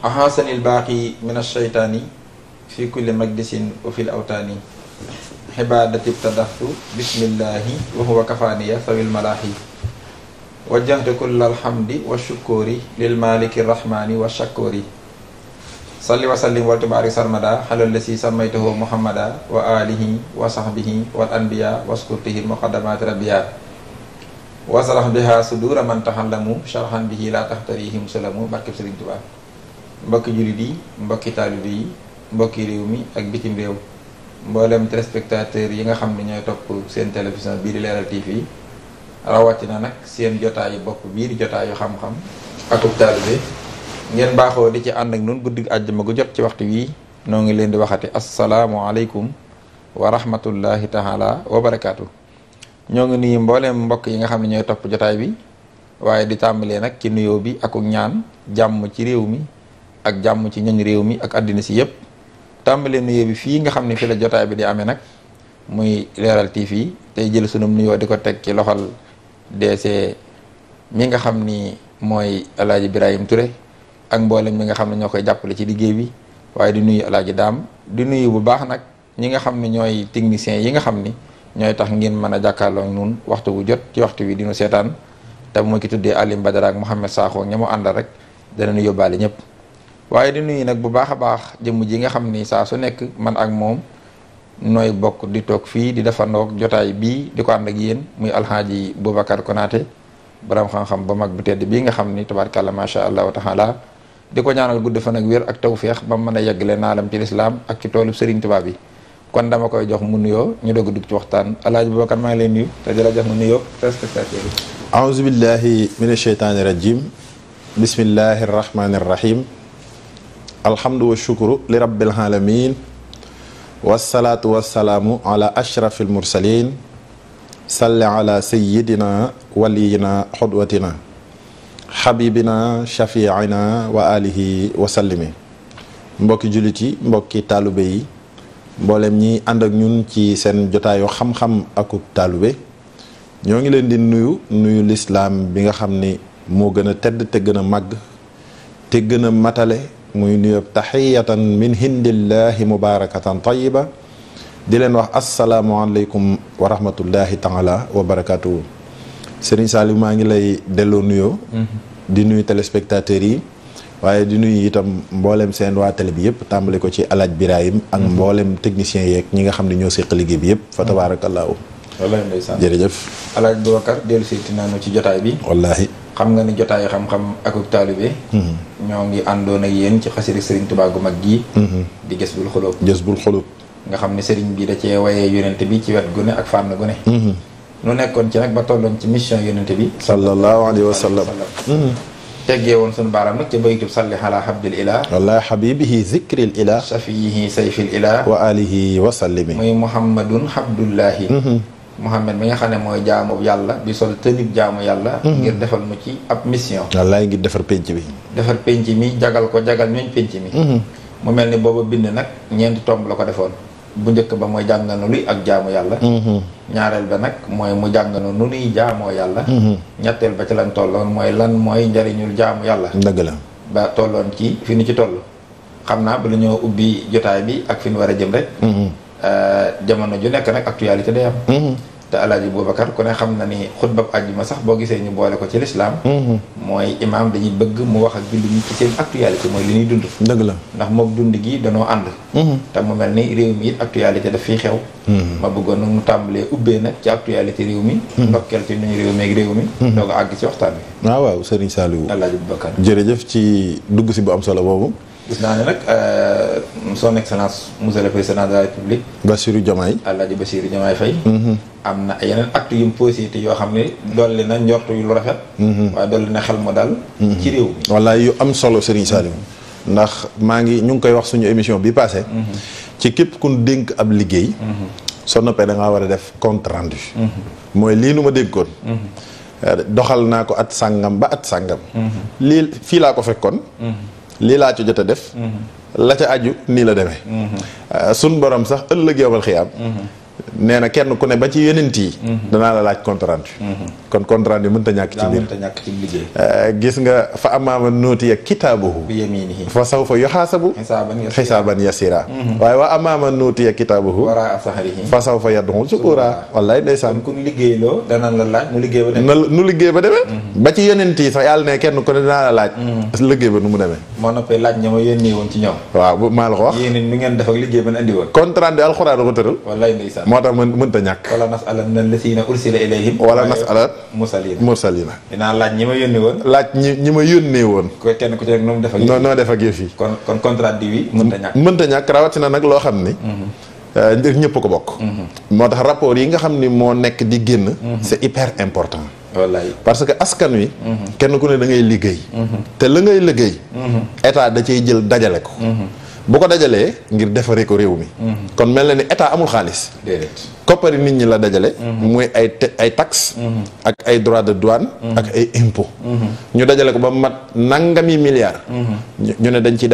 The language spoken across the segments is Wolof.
ahaasanil baaqi min ashaytaani fi kulli majlisin wa fil awtaani xibaadati ibtadaxtu bismillahi wa huwa kafaaniya sawil malaahi wajjahtu kulla alhamdi wa shukuri lil maliki rahmani wa shakuri salli wa sallim wal tubaarik sarmada xalal la si sammaytahu muhammada wa alihi wa sahbihi wal anbiya waskurtihi muqaddamaati rabbiya wasalax biha sudura man taxallamu sharhan bihi la taxtarihim sulamu barkeb Sëriñ Tuubaa. mbokki jullit yi mbokki taalibe yi mbokki réew mi ak bitim réew mboolem téléspectateur yi nga xam ne ñooy topp seen télévision bii di Leral TV rawatina nag seen jotaayu bopp bii di jotaayu xam-xam akub taalibe ngeen baaxoo di ci ànd ak nun guddi àjjuma gu jot ci waxtu wii noo ngi leen di waxati asalaamualeykum wa rahmatullahi taala wa barakaatu. ñoo ngi nuyu mboolem mbokk yi nga xam ne ñooy topp jotaay bi waaye di tàmbalee nag ci nuyoo bi akuk ñaan jàmm ci réew mi ak jàmm ci ñoñ réew mi ak àddina si yëpp tàmbalee nuyoo bi fii nga xam ne fi la jotaay bi di amee nag muy Leral TV tey jël sunum nuyoo di ko teg ci loxol DC mi nga xam ni mooy El Hadj Birahim Touré ak mboolem mi nga xam ne ñoo koy jàppale ci liggéey bi waaye di nuyu El Hadj Daam di nuyu bu baax nag ñi nga xam ne ñooy techniciens yi nga xam ni ñooy tax ngeen mën a jàkkaarloo ak ñun waxtu wu jot ci waxtu wi dinu seetaan te moo ki tuddee Alim Badara ak Mouhamed Sakho ña mu àndal rek danañu yóbbaale ñëpp. waaye di nuyu nag bu baax a baax jëmm ji nga xam ni saa su nekk man ak moom nooy bokk di toog fii di defandoog jotaay bii di ko ànd ak yéen muy alxaaji Boubacar Konaté borom xam-xam ba mag bu tedd bii nga xam ni tabaarkàlla macha allahu taala di ko ñaanal gudd fan ak wér ak tawféex ba mu mën a yeggale naalam ci lislaam ak ci toolu Serigne Touba bi kon dama koy jox mu nuyoo ñu doog a dugg ci waxtaan alxaaji Boubacar maa ngi lay nuyu te di la jox mu nuyoo téléspectateur yi. aouzu billahi mina shaytaani rajim bismillahi rahmaani rahim. alhamdu wa shukru li rabbil alamin wasalaatu wasalaamu ala ashrafil mursalin salli ala sayidina waliyina xudwatina xabibina shafiina wa alihi wa sallimi mbokki jullit yi mbokki taalube yi mboolem ñi ànd ak ñun ci seen jotaayu xam-xam akub taalube ñoo ngi leen di nuyu lislaam bi nga xam ni moo gën a tedd te gën a màgg te gën a matale muy nuyób taxiyatan min hindillahi mubarakatan tayiba di leen wax asalaamualeykum wa rahmatullahi taala wa barakatuhu Serigne Saliou maa ngi lay delloo nuyoo di nuyu téléspectateurs yi waaye di nuyu itam mboolem seen waa télé bi yëpp tàmbale ko ci alaaj Birahim ak mboolem techniciens yeeg ñi nga xam ne ñoo seq liggéey bi yëpp fa tabaarakallaahu wallahi ndeysaan jërëjëf alaaj Boubacar dellu seeti naanu ci jotaay bi wallahi xam nga ni jotaayu xam-xam akuk taalibe ñoo ngi àndoon ak yéen ci xasida Serigne Touba gu mag gii di Jazbul Xulub nga xam ne Serigne bi da cee wayee yonente bi ci wet gu ne ak fànn gu ne nu nekkoon ci nag ba tolloon ci mission yonente bi sallallahu alayhi wa sallam teggee woon sunu baaraam nag ca baytub salli ala habdil ilah wallahi habibihi zikril ilah safiyihi sayfil ilah wa alihi wa sallimi muy muhammadun habdullahi Muhammad mi nga xam ne mooy jaamu yàlla bi sol tënib jaamu yàlla ngir defal mu ci ab mission wallaay ngir defar penc bi defar penc mi jagal ko jagal ñooñ penc mi mu mel ni booba bind nag ñeenti tomb la ko defoon. bu njëkk ba mooy jànganu luy ak jaamu yàlla. ñaareel ba nag mooy mu jànganu nu nuy jaamoo yàlla. ñetteel ba ci lan tolloon mooy lan mooy njariñul jaamu yàlla. dëgg la ba tolloon ci fi nu ci toll. xam naa ba la ñoo ubbi jotaay bi ak fi nu war a jëm rek. jamono ju nekk nag actualité day am. te Alaaji Boubacar ku ne xam na ni xutbab àjjuma sax boo gisee ñu boole ko ci lislaam mooy imaam dañuy bëgg mu wax ak jullit ñi ci seen actualité mooy li ñuy dund. dëgg la ndax mook dund gi danoo ànd. te mu mel ni réew mi it actualité daf fiy xew. ma bëggoon nag mu tàmbalee ubbee nag ci actualité réew mi. ndokkeel ci nuñu réew mi ak réew mi. doo ko àgg ci waxtaan bi. waaw Serigne Saliou. Alaaji Boubacar jërëjëf ci dugg si bu am solo boobu. gis naa ne nag son excellence monsieur le président de la république. Bassirou Diomaye. Alaaji Bassirou Diomaye Faye. am na yeneen acte yu mu posé te yoo xam ne dolli na njortu yu lu rafet. waaye dolli na xel mu dal. ci réew mi. wallaay yu am solo Serigne Saliou. ndax ñu ngi koy wax suñu émission bi passé ci képp ku dénk ab liggéey. soo noppee da ngaa war a def compte rendu. mooy lii nu ma dénkoon. doxal naa ko at sàngam ba at sàngam. lii fii laa ko fekkoon. lii laa ci jot a def. la ca aju nii la demee. sun borom sax ëllëg yowmal xiyaam. nee na kenn ku ne ba ci yonent yi. danaa la laaj compte rendu. kon compte rendu mënta ñàkk ci biir mënta ñàkk ci liggéey. gis nga fa amaama nuutiya kitaabahu. bi yaminihi. fa sawfa yuhaasabu. xisaaban yasiira. waaye wa amaama nuutiya kitaabahu. waraa sahrihi. fa sawfa yad'u subuura. wallaay ndeysaan. kon ku liggéeyloo danaan la laaj nu liggéey ba demee. nu liggéey ba demee. ba ci yonent yi sax yàlla ne kenn ku ne danaa la laaj. liggéey ba nu mu demee. moo noppee laaj ña ma yónnee woon ci ñoom. waaw maa la ko wax. yéen nu ngeen def ak liggéey ba andi woon. compte rendu alxuraan ko tëral. wallaay ndeysaan. moo tax mënta ñàkk. wala nasalanna allazina ursila ilayhim. wala nasalat mursalina. dinaa laaj ñi ma yónnee woon. laaj ñi ma yónnee woon. koy kenn ku ci rek noo def ak yëf. noo def ak yëf yi. kon contrat bi mënta ñàkk. mënta ñàkk rawatina nag loo xam ni. ñëpp ko bokk. moo tax rapport yi nga xam ni moo nekk di génn. c'est hyper important. wallaay parce que askan wi. kenn ku ne da ngay liggéey. te la ngay liggéey. état da cay jël dajale ko. bu ko dajalee ngir defaree ko réew mi. kon mel na ni état amul xaalis. déedéet. koppari nit ñi la dajale. muy ay taxes. ak ay droits de douane. ak ay impôts. ñu dajale ko ba mu mat nangami milliards. ñu ne dañ ciy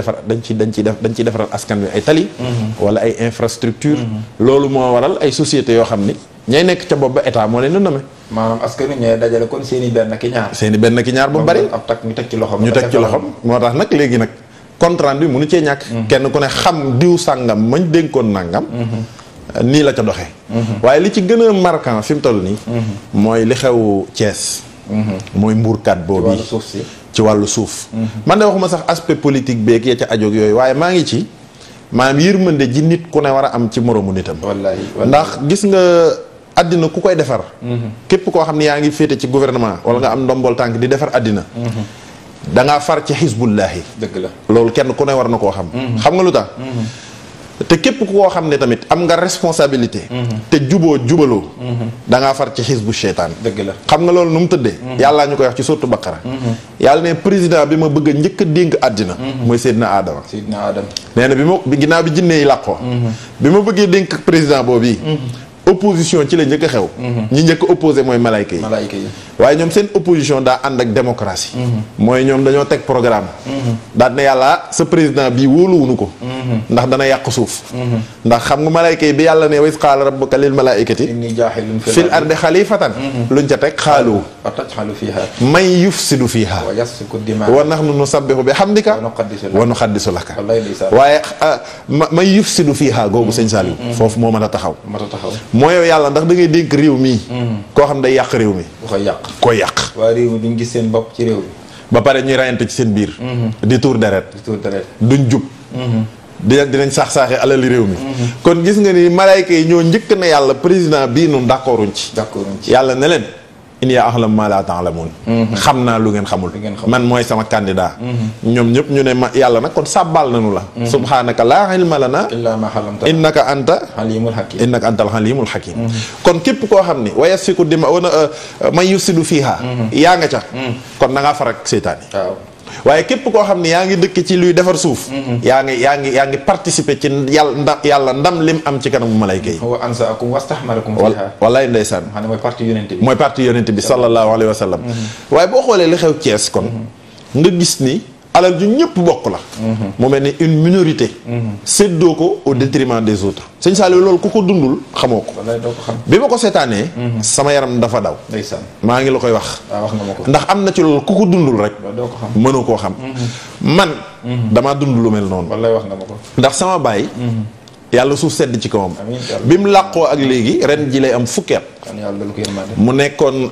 defaral askan wi ay tali. wala ay infrastructure loolu moo waral ay sociétés yoo xam ni ñay nekk ca bopp ba état moo leen nommé. maanaam askan wi ñooy dajale kon seen i benn ki ñaar. ba mu bari. ab tak ñu teg ci loxoom. moo tax nag léegi nag. compte rendu mënu cee ñàkk. kenn ku ne xam diw sàngam mañ dénkoon nàngam. nii la ca doxee. waaye li ci gën a marquant fi mu toll nii. mooy li xew Thiès. mooy mbuurkat boobu ci wàllu suuf. man de waxuma sax aspect politique beeg ya ca ajoog yooyu waaye maa ngi ci maanaam yërmande ji nit ku ne war a am ci moromu nitam. wallaahi ndax gis nga àddina ku koy defar. képp koo xam ne yaa ngi féete ci gouvernement wala nga am ndombol tànk di defar àddina. da ngaa far ci xisbullaahi. dëgg la loolu kenn ku ne war na koo xam. xam nga lu tax. te képp ku koo xam ne tamit am nga responsabilité. te jubaloo. da ngaa far ci xisbu seytaan. dëgg la xam nga loolu nu mu tëddee. yàllaa ñu koy wax ci sourate Baqara. yàlla ne président bi ma bëgg a njëkk a dénk àddina. mooy Seydina Adama. nee na ginnaaw bi jinne yi làqoo. bi ma bëggee dénk président boobu. opposition ci la njëkk a xew. ñi njëkk a opposé mooy malayka yi. waaye ñoom seen opposition daa ànd ak démocratie. mooy ñoom dañoo teg programme. daal ne yàlla sa président bii wóoluwunu ko. ndax dana yàq suuf. ndax xam nga malayka yi bi yàlla ne wa iz qaala rabbuka lil malaa'ikati inni jaa'ilun fil ardi xalifatan. luñ ca teg xaalu. ataj'alu fiihaa man yufsidu fiihaa. wa yasfiku dimaa. wa nahnu nusabbihu bi hamdika. wa nuqaddisu laka. waaye man yufsidu fiihaa googu sëñ Saliou. foofu moo mën a taxaw. mooy yow yàlla ndax da ngay dénk réew mii. koo xam day yàq réew mi. koy yàq. waa réew mi duñ gis seen bopp ci réew mi. ba pare ñuy rayante ci seen biir. di tuur deret. duñ jub. dinañ saax-saaxee alali réew mi. kon gis nga ni malayka yi ñoo njëkk na yàlla président bii nun d'accorduñ ci. yàlla ne leen in yaa ahlam ma la ta'lamun. xam naa lu ngeen xamul. man mooy sama candidat. ñoom ñëpp ñu ne ma yàlla nag kon sàbbaal nañu la. subhanaka laa ilma lana illaa ma allamtana innaka anta halimul hakim. innaka antal halimul hakim. kon képp koo xam ni wa yasfiku dima wana man yufsidu fiha. yaa nga ca. kon da ngaa farak seytaane. waaw waaye képp koo xam ne yaa ngi dëkk ci luy defar suuf. yaa ngi participer ci yàlla ndam lim am ci kanamu malayka yi. huwa ansaakum wastahmarakum fiha. wallaay ndeysaan. xam ne mooy parti yonent bi. mooy parti yonent bi sallallahu alayhi wa sallam. waaye boo xoolee li xew Thiès kon. nga gis ni alal ju ñëpp bokk la. mu mel ni une minorité. séddoo ko au détriment des autres. sëñ Saliou loolu ku ko dundul xamoo ko. wallaay doo ko xam. bi ma ko seetaanee. sama yaram dafa daw. ndeysaan maa ngi la koy wax. waaw wax nga ma ko. ndax am na ci loolu ku ko dundul rek. doo ko xam mënoo koo xam. man. damaa dund lu mel noonu. wallaay wax nga ma ko. ndax sama baay. yàlla suuf sedd ci kawam. amiin bi mu làqoo ak léegi ren ji lay am fukki at. kan yàlla lu ko yërmande. mu nekkoon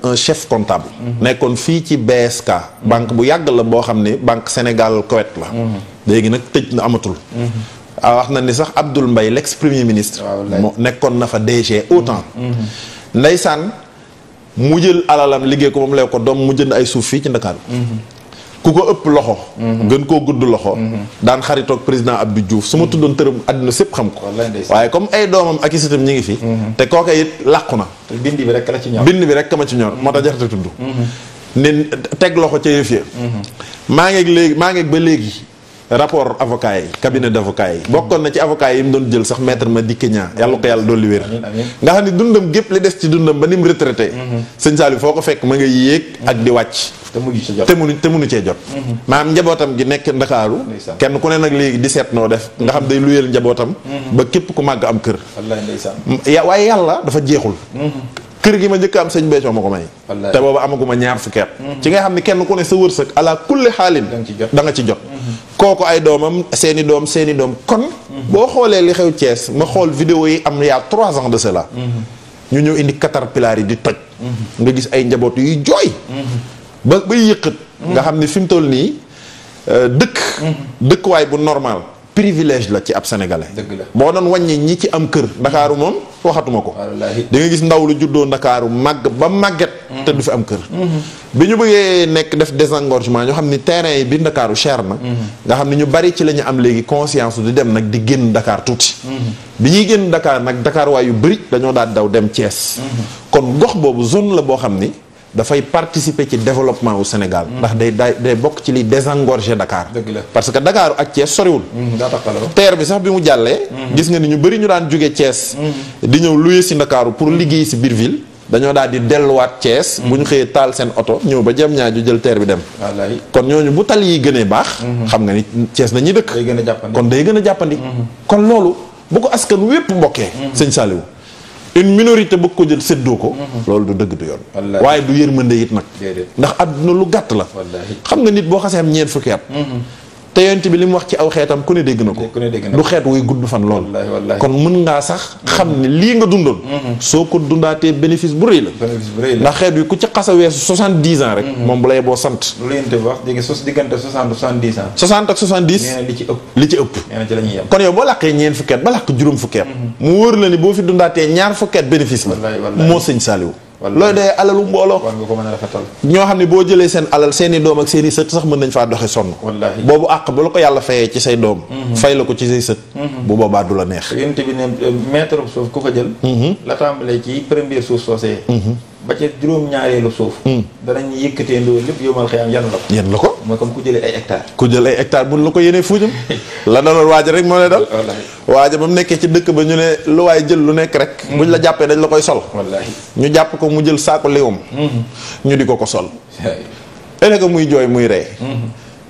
un chef comptable. nekkoon fii ci BSK. banque bu yàgg la boo xam ne banque Sénégal Koweït la. léegi nag tëj na amatul. wax na ni sax Abdoul Mbaye l'ex premier ministre. moo nekkoon na fa DG autant. ndeysaan mu jël alalam liggéey ko moom lay ko doom mu jënd ay suuf fii ci Ndakaaru. ku ko ëpp loxo. gën koo gudd loxo. daan xaritoog président Abdou Diouf su ma tuddoon tërëm àddina sépp xam ko. waaye comme ay doomam ak i sëtam ñi ngi fi. te kooka it làqu na. bind bi rek la ci ñor. bind bi rek ma ci ñor moo tax jaxate tudd. ne teg loxo ca yëf ya. maa ngi ba léegi rapport avocat yi cabinet d' avocat yi. bokkoon na ci avocat yi mu doon jël sax maître Madické Niang yàlla ko yàlla dolli wér. nga xam ne dundam gépp li des ci dundam ba ni mu retraité. sëñ Saliou foo ko fekk ma nga yéeg ak di wàcc. te munu cee jot. maanaam njabootam gi nekk Ndakaaru. kenn ku ne nag léegi di seet noo def. nga xam day luyeel njabootam. ba képp ku màgg am kër. waaye yàlla dafa jeexul. kër gi ma njëkk am sëñ Béthio ma ko may. te boobu amaguma ñaar fukki at. ci nga xam ne kenn ku ne sa wërsëg ala kulli xaalin. da nga ci jot. kooku ay doomam seeni doom kon. boo xoolee li xew Thiès ma xool vidéo yi am y'a 3 ans de cela. ñu ñëw indi caterpillar yi di toj. nga gis ay njaboot yuy jooy. ba yëqat. nga xam ne fi mu toll nii dëkkuwaay bu normal. privilège la ci ab sénégalais. dëgg la boo doon wàññi ñi ci am kër. ndakaaru moom waxatuma ko. di nga gis ndaw lu juddoo ndakaaru màgg ba màgget. te du fi am kër. bi ñu bëggee nekk def désengorgement ñoo xam ni terrain yi biir ndakaaru cher na. nga xam ne ñu bari ci la ñu am léegi conscience di dem nag di génn Dakar tuuti. bi ñuy génn Dakar nag Dakar waay yu bëri dañoo daal daw dem Thiès. kon gox boobu zone la boo xam ni. dafay participer ci développement wu Sénégal. ndax day bokk ci li désengorger Dakar. parce que Dakar ak Thiès soriwul. terre bi sax bi mu jàllee. gis nga ni ñu bëri ñu daan jóge Thiès. di ñëw luye si Ndakaaru pour liggéey si biir ville. dañoo daal di delluwaat Thiès. bu ñu xëyee taal seen oto ñëw ba jëm ñaa ju jël terre bi dem. kon ñooñu bu tali yi gënee baax. xam nga ni Thiès la ñuy dëkk. kon day gën a jàppandi. kon loolu bu ko askan wépp mbokkee. sëñ Saliou. une minorité bëgg ko jël séddoo ko. loolu du dëgg du yoon. waaye du yërmande it nag. ndax àdduna lu gàtt la. xam nga nit boo xasee am ñeent fukki at. te yonent bi li mu wax ci aw xeetam ku ne dégg na ko. du xeet wuy gudd fan lool. kon mën ngaa sax xam ne lii nga dundoon. soo ko dundaatee bénéfice bu rëy la. ndax xeet bi ku ci xas a weesu 70 ans rek. moom bu lay boo sant. lu yonent bi wax diggante 60 70 ans. 60 ak 70. nee na li ci ëpp. li ci ëpp. nee na ci la ñuy yem. kon yow boo làqee ñeent fukki at ba làq juróom fukki at. mu wóor la ni boo fi dundaatee ñaar fukki at bénéfice la. moo sëñ Saliou. looy dee alalu mbooloo. war nga ko mën a rafetal. ñoo xam ne boo jëlee seen alal seeni doom ak seeni sët sax mën nañ faa doxe sonn. boobu àq bu la ko yàlla fayee ci say doom. fay la ko ci say sët. bu boobaa du la neex. yonent bi ne mètre suuf ku ko jël. la tàmbalee ci première suuf soosee. ba ca juróom-ñaareelu suuf. danañ yëkkatee ndoo lépp yomal xëy am yan la ko. yan la ko. mooy comme ku jëlee ay hectares. ku jël ay hectares buñ la ko yéenee fuujam. la daloon waaja rek moo lay dal. waaja ba mu nekkee ci dëkk ba ñu ne lu waay jël lu nekk rek. buñ la jàppee dañ la koy sol. ñu jàpp ko mu jël saako liwam. ñu di ko sol. ëllëg muy jooy muy ree.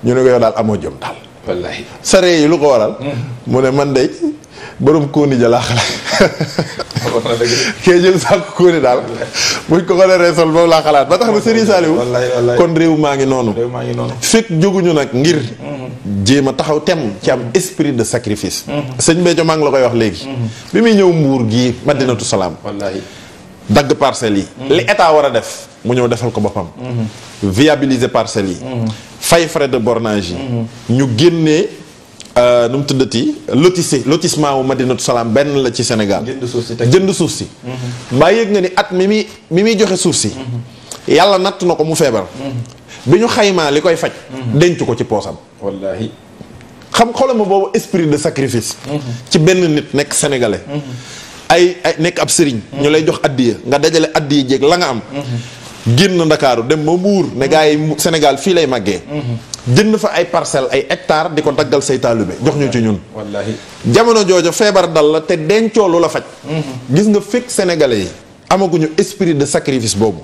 ñu ne ko yow daal amoo jom daal. wallaahi sa ree yi lu ko waral. mu ne man de borom kóoni ja laa xalaat. kee jël saako kóoni daal. buñ ko xoolee ree sol boobu laa xalaat ba tax na Serigne Saliou. kon réew maa ngi noonu. fekk jóguñu nag ngir. jéem a taxaw tem ci am esprit de sacrifice. sëñ Béthio maa ngi la koy wax léegi. bi muy ñëw Mbuur gii Madinatu Salaam. dagg parcelles yi. li état war a def mu ñëw defal ko boppam. viabiliser parcelles yi. fay frais de bornage yi. ñu génnee nu mu tuddati lotissement wu Madinatu Salaam benn la ci Sénégal. jënd suuf si. mbaa yëg nga ni at mi muy joxe suuf si. yàlla natt na ko mu feebar. bi ñu xaymaa li koy faj. denc ko ci poosam. wallaahi. xoolal ma boobu esprit de sacrifice. ci benn nit nekk sénégalais. ay nekk ab sëriñ. ñu lay jox addiya nga dajale addiya jéeg la nga am. génn Ndakaaru dem ba Mbuur ne gaa yi Sénégal fii lay màggee. jënd fa ay parcelles ay hectares di ko daggal say taalibe jox ñu ci ñun. wallaahi. jamono joojo feebar dal la te dencoo lu la faj. gis nga fekk sénégalais yi amaguñu esprit de sacrifice boobu.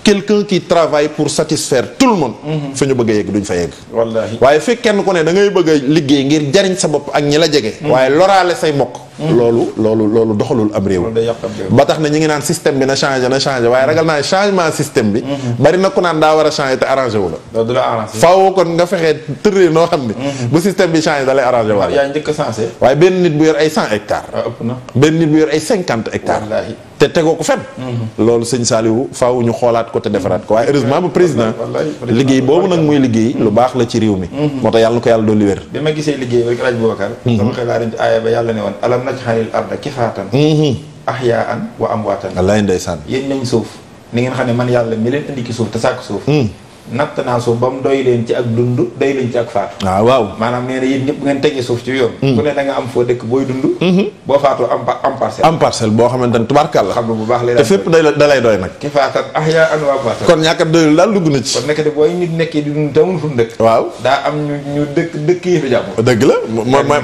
quelqu'un qui travaille pour satisfaire tout le monde. fa ñu bëgg a yegg duñ fa yegg. wallaahi waaye fekk kenn ku ne da ngay bëgg a liggéey ngir jariñ sa bopp ak ñi la jege. waaye loraale say mbokk. loolu doxalul am réew. ba tax na ñu ngi naan système bi na changé waaye ragal naa changement système bi. bari na ku naan daa war a changé te arrangé wu la. du la arrangé. faaw kon nga fexee tëree noo xam ni. bu système bi changé da lay arrangé waaye. yaa njëkk a changé. waaye benn nit bu yor ay 100 hectares. ëpp na benn nit bu yor ay 50 hectares. wallaahi te tegoo ko fenn. loolu sëñ Saliou faaw ñu xoolaat ko te defaraat ko waaye heureusement ba président. liggéey boobu nag muy liggéey lu baax la ci réew mi. moo tax yàlla na ko yàlla dolli wér. bi ma gisee liggéey rek El Hadj Boubacar. sama xel laa dem ci aaya ba yàlla ne woon alam naj'alil arda kifaatan. ahyaa'an wa amwaatan. wallaay ndeysaan. yéen nañ suuf ni ngeen xam ne man yàlla mi leen indi ci suuf te sàkk suuf. natt naa suuf ba mu doy leen ci ak dund doy leen ci ak faatu. waaw maanaam nee na yéen ñëpp ngeen tegee suuf ci yoon. ku ne da nga am foo dëkk booy dund. boo faatoo am parcelle. am parcelle boo xamante ne tubaarkàlla. xam nga bu baax lay te fépp da lay doy nag. kifaatan ahyaa'an wa amwaatan. kon ñàkk a doyul daal dugg na ci. kon nekk de booy nit nekkee di dund te amul fu mu dëkk. waaw daa am ñu dëkk yi fi jàpp. dëgg la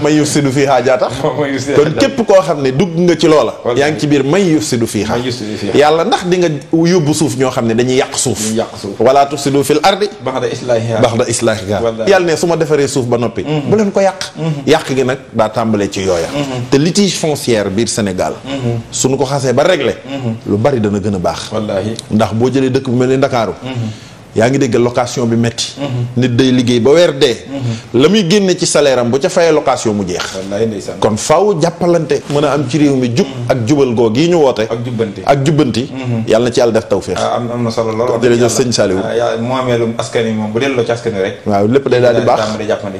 may yufsidu fiihaa jaa tax. kon képp koo xam ne dugg nga ci loola. yaa ngi ci biir may yufsidu fiihaa. yàlla ndax di nga yóbbu suuf ñoo xam ne dañuy yàq suuf. wala tufsidu fil ardi ba'da islaahihaa. yàlla ne su ma defaree suuf ba noppi. bu leen ko yàq. yàq gi nag daa tàmbalee ci yooya. te litige foncière biir Sénégal. suñu ko xasee ba réglé. lu bari dana gën a baax. wallaahi ndax boo jëlee dëkk bu mel ni Ndakaaru. yaa ngi dégg location bi metti nit day liggéey ba weer dee. la muy génne ci salaire am bu ca fayee location mu jeex. wallaahi ndeysaan. kon faaw jàppalante mën a am ci réew mi jub ak jubal goog yi ñu woote. ak jubbanti. yàlla na ci yàlla def tawféex. am na solo lool. jërëjëf sëñ Saliou. moomeelu askan wi moom bu delloo ci askan wi rek. waaw lépp day daal di baax di jàppandi.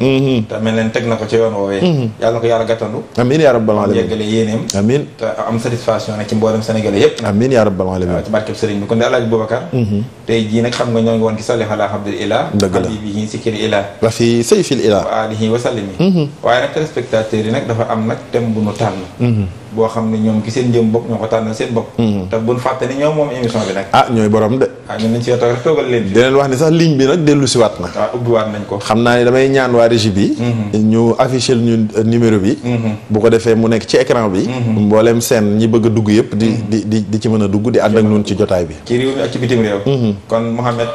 te mel leen teg na ko ci yoon woowee. yàlla na ko yàlla gàttandu. amiin yaa rabbal alamin. yeggale yéeneem. amiin te am satisfaction nag ci mboolem sénégalais yépp. amiin yaa rabbal alamin. ci barkeb sëriñ bi kon de El Hadj Boubacar. tey jii nag xam nga ñoo ngi woon ci salih ala abdil ilah. dëgg la habibihi sikil ilah. wa fi sayfil ilah. wa alihi wa sallimi. waaye nag téléspectateurs yi nag dafa am nag thème bu nu tànn. boo xam ne ñoom ki seen jëm bopp ñoo ko tànnal seen bopp. te buñ fàtte ni ñoom moom émission bi nag. ñooy borom de. ñun nañ ci toog rek toogal leen. di leen wax ni sax ligne bi nag dellu si waat na. ubbiwaat nañ ko. xam naa ni damay ñaan waa régie bi. ñu affiché ñu numéro bi. bu ko defee mu nekk ci écran bi. mbooleem seen ñi bëgg a dugg yëpp. di ci mën a dugg di ànd ak ñun ci jotaay bi. ci réew mi ak ci bitim réew. kon Mouhamed.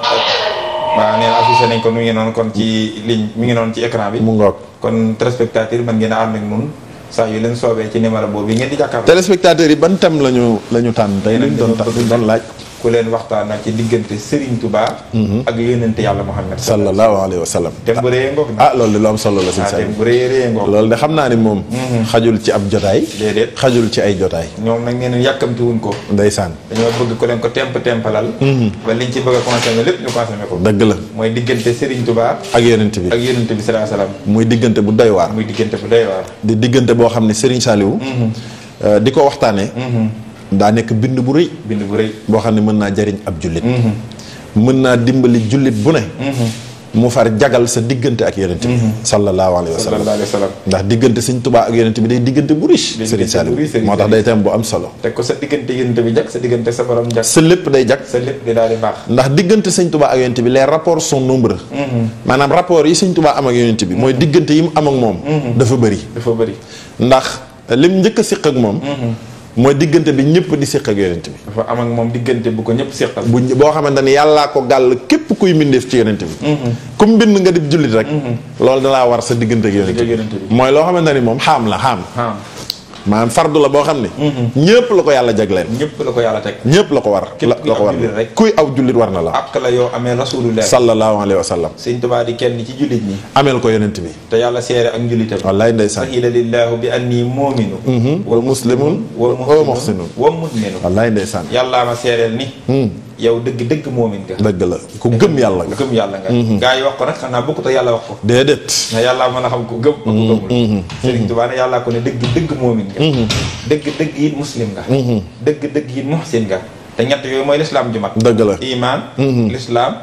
waaw nee na affiché nañ ko mi ngi noonu kon ci ligne mi ngi noonu ci écran bi. mu ngoog kon téléspectateur mën ngeen a ànd ak ñun saa yu leen soobee ci numéro boobu ngeen di jàkkaarloo. téléspectateurs yi ban thème lañu tànn tey luñ doon laaj. ku leen waxtaan ci diggante Serigne Touba. ak yónnente yàlla Muhammad sallallahu alayhi wa sallam. thème bu rëyee ngoog na. loolu de lu am solo la. thème bu rëyee ngoog. loolu de xam naa ni moom. xajul ci ab jotaay. déedéet xajul ci ay jotaay. ñoom nag nee nañ yàkkamti wuñ ko. ndeysaan. dañoo bëgg ko leen ko tempalal. ba liñ ci bëgg a consommé lépp ñu consommé ko. dëgg la. mooy diggante Serigne Touba. ak yónnente bi sallallahu alayhi wa sallam. muy diggante bu doy waar. di diggante boo xam ne Serigne Saliou. di ko waxtaanee. daa nekk bind bu rëy. boo xam ne mën naa jariñ ab jullit. mën naa dimbali jullit bu ne. mu far jagal sa diggante ak yonent bi. sallallahu alayhi wa sallam. ndax diggante Sëñ Tuubaa ak yonent bi day diggante bu riche. Serigne Saliou moo tax day tam bu am solo. teg ko sa diggante yonent bi jag sa diggante sa borom jag. sa lépp day jag. sa lépp di daal di baax. ndax diggante Sëñ Tuubaa ak yonent bi les rapports sont nombreux. maanaam rapport yi Sëñ Tuubaa am ak yonent bi. mooy diggante yi mu am ak moom. dafa bëri. ndax lim njëkk a siq ak moom. mooy diggante bi ñëpp di séq ak yonent bi. dafa am ak moom diggante bu ko ñëpp séqal. boo xamante ni yàllaa ko gàll képp kuy mbindeef ci yonent bi. comme mbind nga di jullit rek. loolu dalaa war sa diggante ak yonent bi. mooy loo xamante ni moom xaam la xaam. maanaam fardu la boo xam ne. ñëpp la ko yàlla jagleen. ñëpp la ko yàlla teg. ñëpp la ko war. la ko war kuy aw jullit war na la. ak la yow amee rasulullah. sallallahu alayhi wa sallam. Sëñ Tuubaa di kenn ci jullit ñi. ameel ko yonent bi. te yàlla seere ak njullitam. wallaay ndeysaan. sahida lillahu bi anni mu'minu. wa muslimun wa muhsinun. wa mudminu. wallaay ndeysaan. yàllaa ma seereel ni. yow dëgg moomin nga. dëgg la ku gëm yàlla nga. gaa yi wax ko nag xanaa bokkut ak yàlla wax ko. déedéet. na yàllaa mën a xam ko gëm. ak ko gëmul. Sëriñ Tuubaa ne yàllaa ko ne dëgg moomin nga. dëgg it muslim nga. dëgg it muhsin nga. te ñett yooyu mooy lislaam ju mat. dëgg la iman. lislaam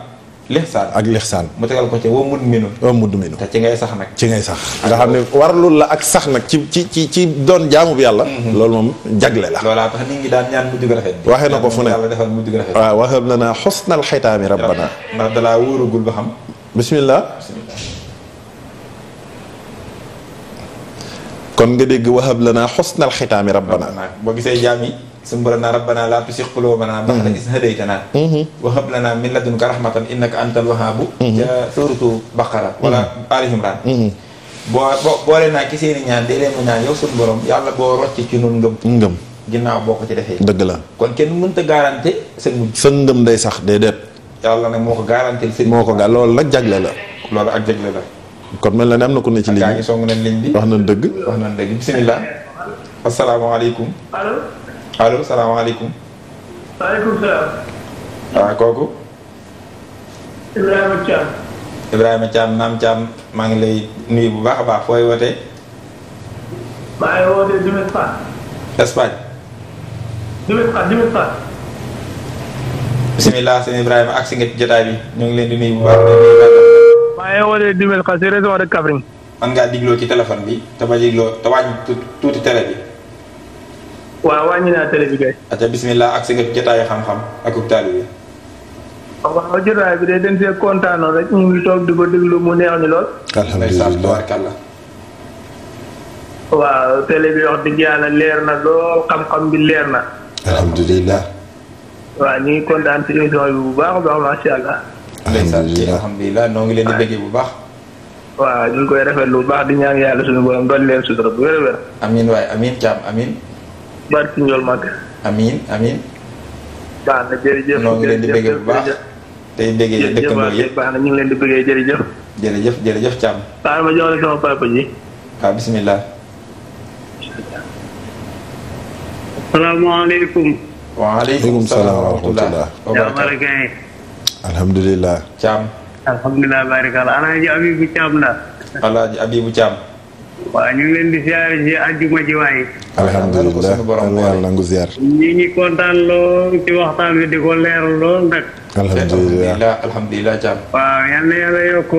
lixsaan. ak lixsaan. mu tegal ko ci wa mudminu. te ci ngay sax nag. ci ngay sax. nga xam ne warlul la ak sax nag ci doon jaamu bi yàlla. loolu moom jagle la. loolaa tax nit ñi daan ñaan mujj gu rafet. waxee na ko fu ne yàlla defal mujj gu rafet. waaw wahab lana xusnal xitaami rabbana. ndax dalaa wóoragul ba xam. bismillah. kon nga dégg wahab lana xusnal xitaami rabbana. boo gisee jaam yi suñu borom naa rabbana laa tuzigh quluubanaa ba'da idh hadaytanaa wa hab lanaa min ladunka rahmatan innaka antal wahhaabu ca suuratu Baqara wala Ali Imran boole naa ci seeni ñaan dee leen mu ñaan yow suñu borom yàlla boo rocc ci nun ngëm ginnaaw boo ko ci defee dëgg la kon kenn mënta garanté sa mujj sa ngëm day sax déedéet yàlla nag moo ko garanté seen moo ko gaa loolu nag jagle la loolu ak jagle la kon mel na ne am na ku ne ci ligne gaa ngi song nañ ligne bi wax nañ dëgg bismillah asalaamaaleykum allo salaamaaleykum waaleykum salaam. waaw kooku Ibrahima Thiam. Ibrahima Thiam naam Thiam maa ngi lay nuyu bu baax a baax fooy wootee maa ngi wootee Dimet Fall. Espagne Dimet Fall. bismillah sëñ Ibrahima ak si nga ci jotaay bi ñu ngi leen di nuyu bu baax maa ngi wootee Dimet Fall si région de Kaffrine. man ngaa digloo ci téléphone bi te ba digloo te wàññi tuuti télé bi waaw wàññi naa télé bi kay. aca bismillah ak si nga ci jotaayu xam-xam ak ub taali bi waaw jotaay bi de dañ see kontaanoon rek ñu ngi toog di ko déglu mu neex ñu lool. ndeysaan tabaarkalla waaw télé bi wax dëgg yàlla leer na lool xam-xam bi leer na. alhamdulilah waaw ñu ngi kontaan si émission bi bu baax a baax macha allah. ndeysaan alhamdulilah noo ngi leen di bëggee bu baax waaw ñu ngi koy rafetlu bu baax di ñaan yàlla suñu borom doon leen sutura bu wér a wér. amiin waay amiin Thiam amiin barki Ndiol Màgg. amiin amiin baax na jërëjëf noo ngi leen di bëggee bu baax tey bëggee dëkkandoo yëpp baax na ñu ngi leen di bëggee jërëjëf. jërëjëf Thiam waaw ma jox la sama papa ji. waaw bismillah salaamaaleykum. waaleykum salaam wa rahmatullah alhamdulilah Thiam alhamdulilah barikalla alaaji Abibu Thiam la. alaaji Abibu Thiam waaw ñu ngi leen di siyaare si àjjuma ji waay. alhamdulilah yàlla nangu ziar ñi ngi kontaan lool ci waxtaan bi di ko leeral lool nag. alhamdulilah Thiam waaw yal na yàlla yokk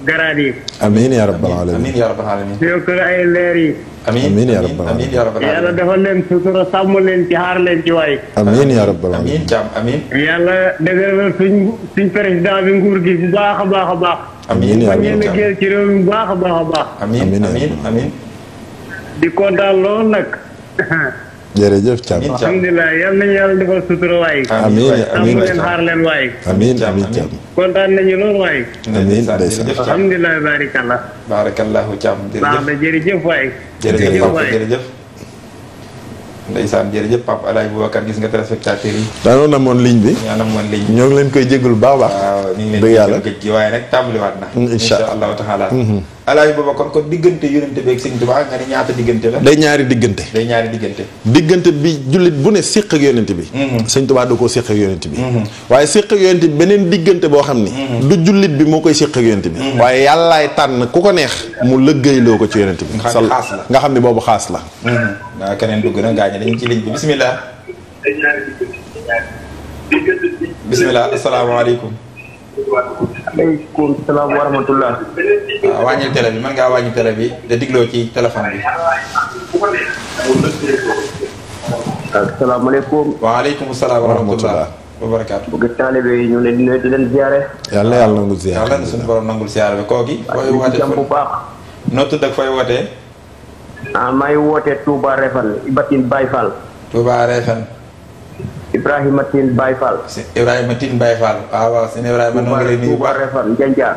garaat yi. amiin yaa rabbal alamin amiin yaa rabbal alamin yokk ay leer yi. amiin yaa rabbal alamin amiin yaa rabbal alamin yàlla dafa leen sutura sàmm leen ci xaar leen ci waay. amiin yaa rabbal alamin amiin Thiam amiin yàlla dëgëral suñ président bi nguur gi bu baax a baax a baax. amiin yaa rabbal alamin génn ci réew mi bu baax a baax a baax. amiin amiin amiin di kontaan lool nag. jërëjëf Thiam alhamdulilah yal nañu yàlla defal sutura waay. amiin amiin leen xaar leen waay. amiin amiin Thiam kontaan nañu lool waay. amiin ndeysaan alhamdulilah barakallah. barakallahu Thiam baax na jërëjëf waay. jërëjëf ndeysaan jërëjëf Pape El Hadj Boubacar gis nga téléspectateurs yi daanoon na moon ligne bi ñoo namoon ligne ñoo ngi leen koy jégalu baax baax waaw ñu ngi dëgg yàlla leen gëj gi waaye nag tàmbaliwaat na insha allahu taala El Hadj Boubacar kon diggante yonente beeg sëñ Tuubaa nga ni ñaata diggante la day ñaari diggante diggante bi jullit bu ne séq ak yonente bi sëñ Tuubaa da koo séq ak yonente bi waaye séq ak yonente bi beneen diggante boo xam ni du jullit bi moo koy séq ak yonente bi waaye yàllaay tànn ku ko neex mu lëggéeyloo ko ci yonente bi nga xam ne boobu xaas la waaw keneen dugg na gaañ dañu ci ligne bi bismillah asalaamaaleykum aleykum salaam wa rahmatullah. waaw wàññil télé bi mën ngaa wàññi télé bi te digloo ci téléphone bi asalaamaaleykum. waaleykum salaam wa rahmatullah wa barakaatu bëgg taalibe yi ñu leen di nuyu di leen ziare. yàlla nangul ziar yàlla na suñu borom nangul ziar bi kooki fooy woote bu baax noo tudd ak fooy wootee maa ngi wootee Touba Refane Ibatin Baye Fall. Touba Refane Ibrahima Tine Baye Fall. Ibrahima Tine Baye Fall waaw waaw sëñ Ibrahima ñoo ngi lay nuyu Touba Refane Njanjaar.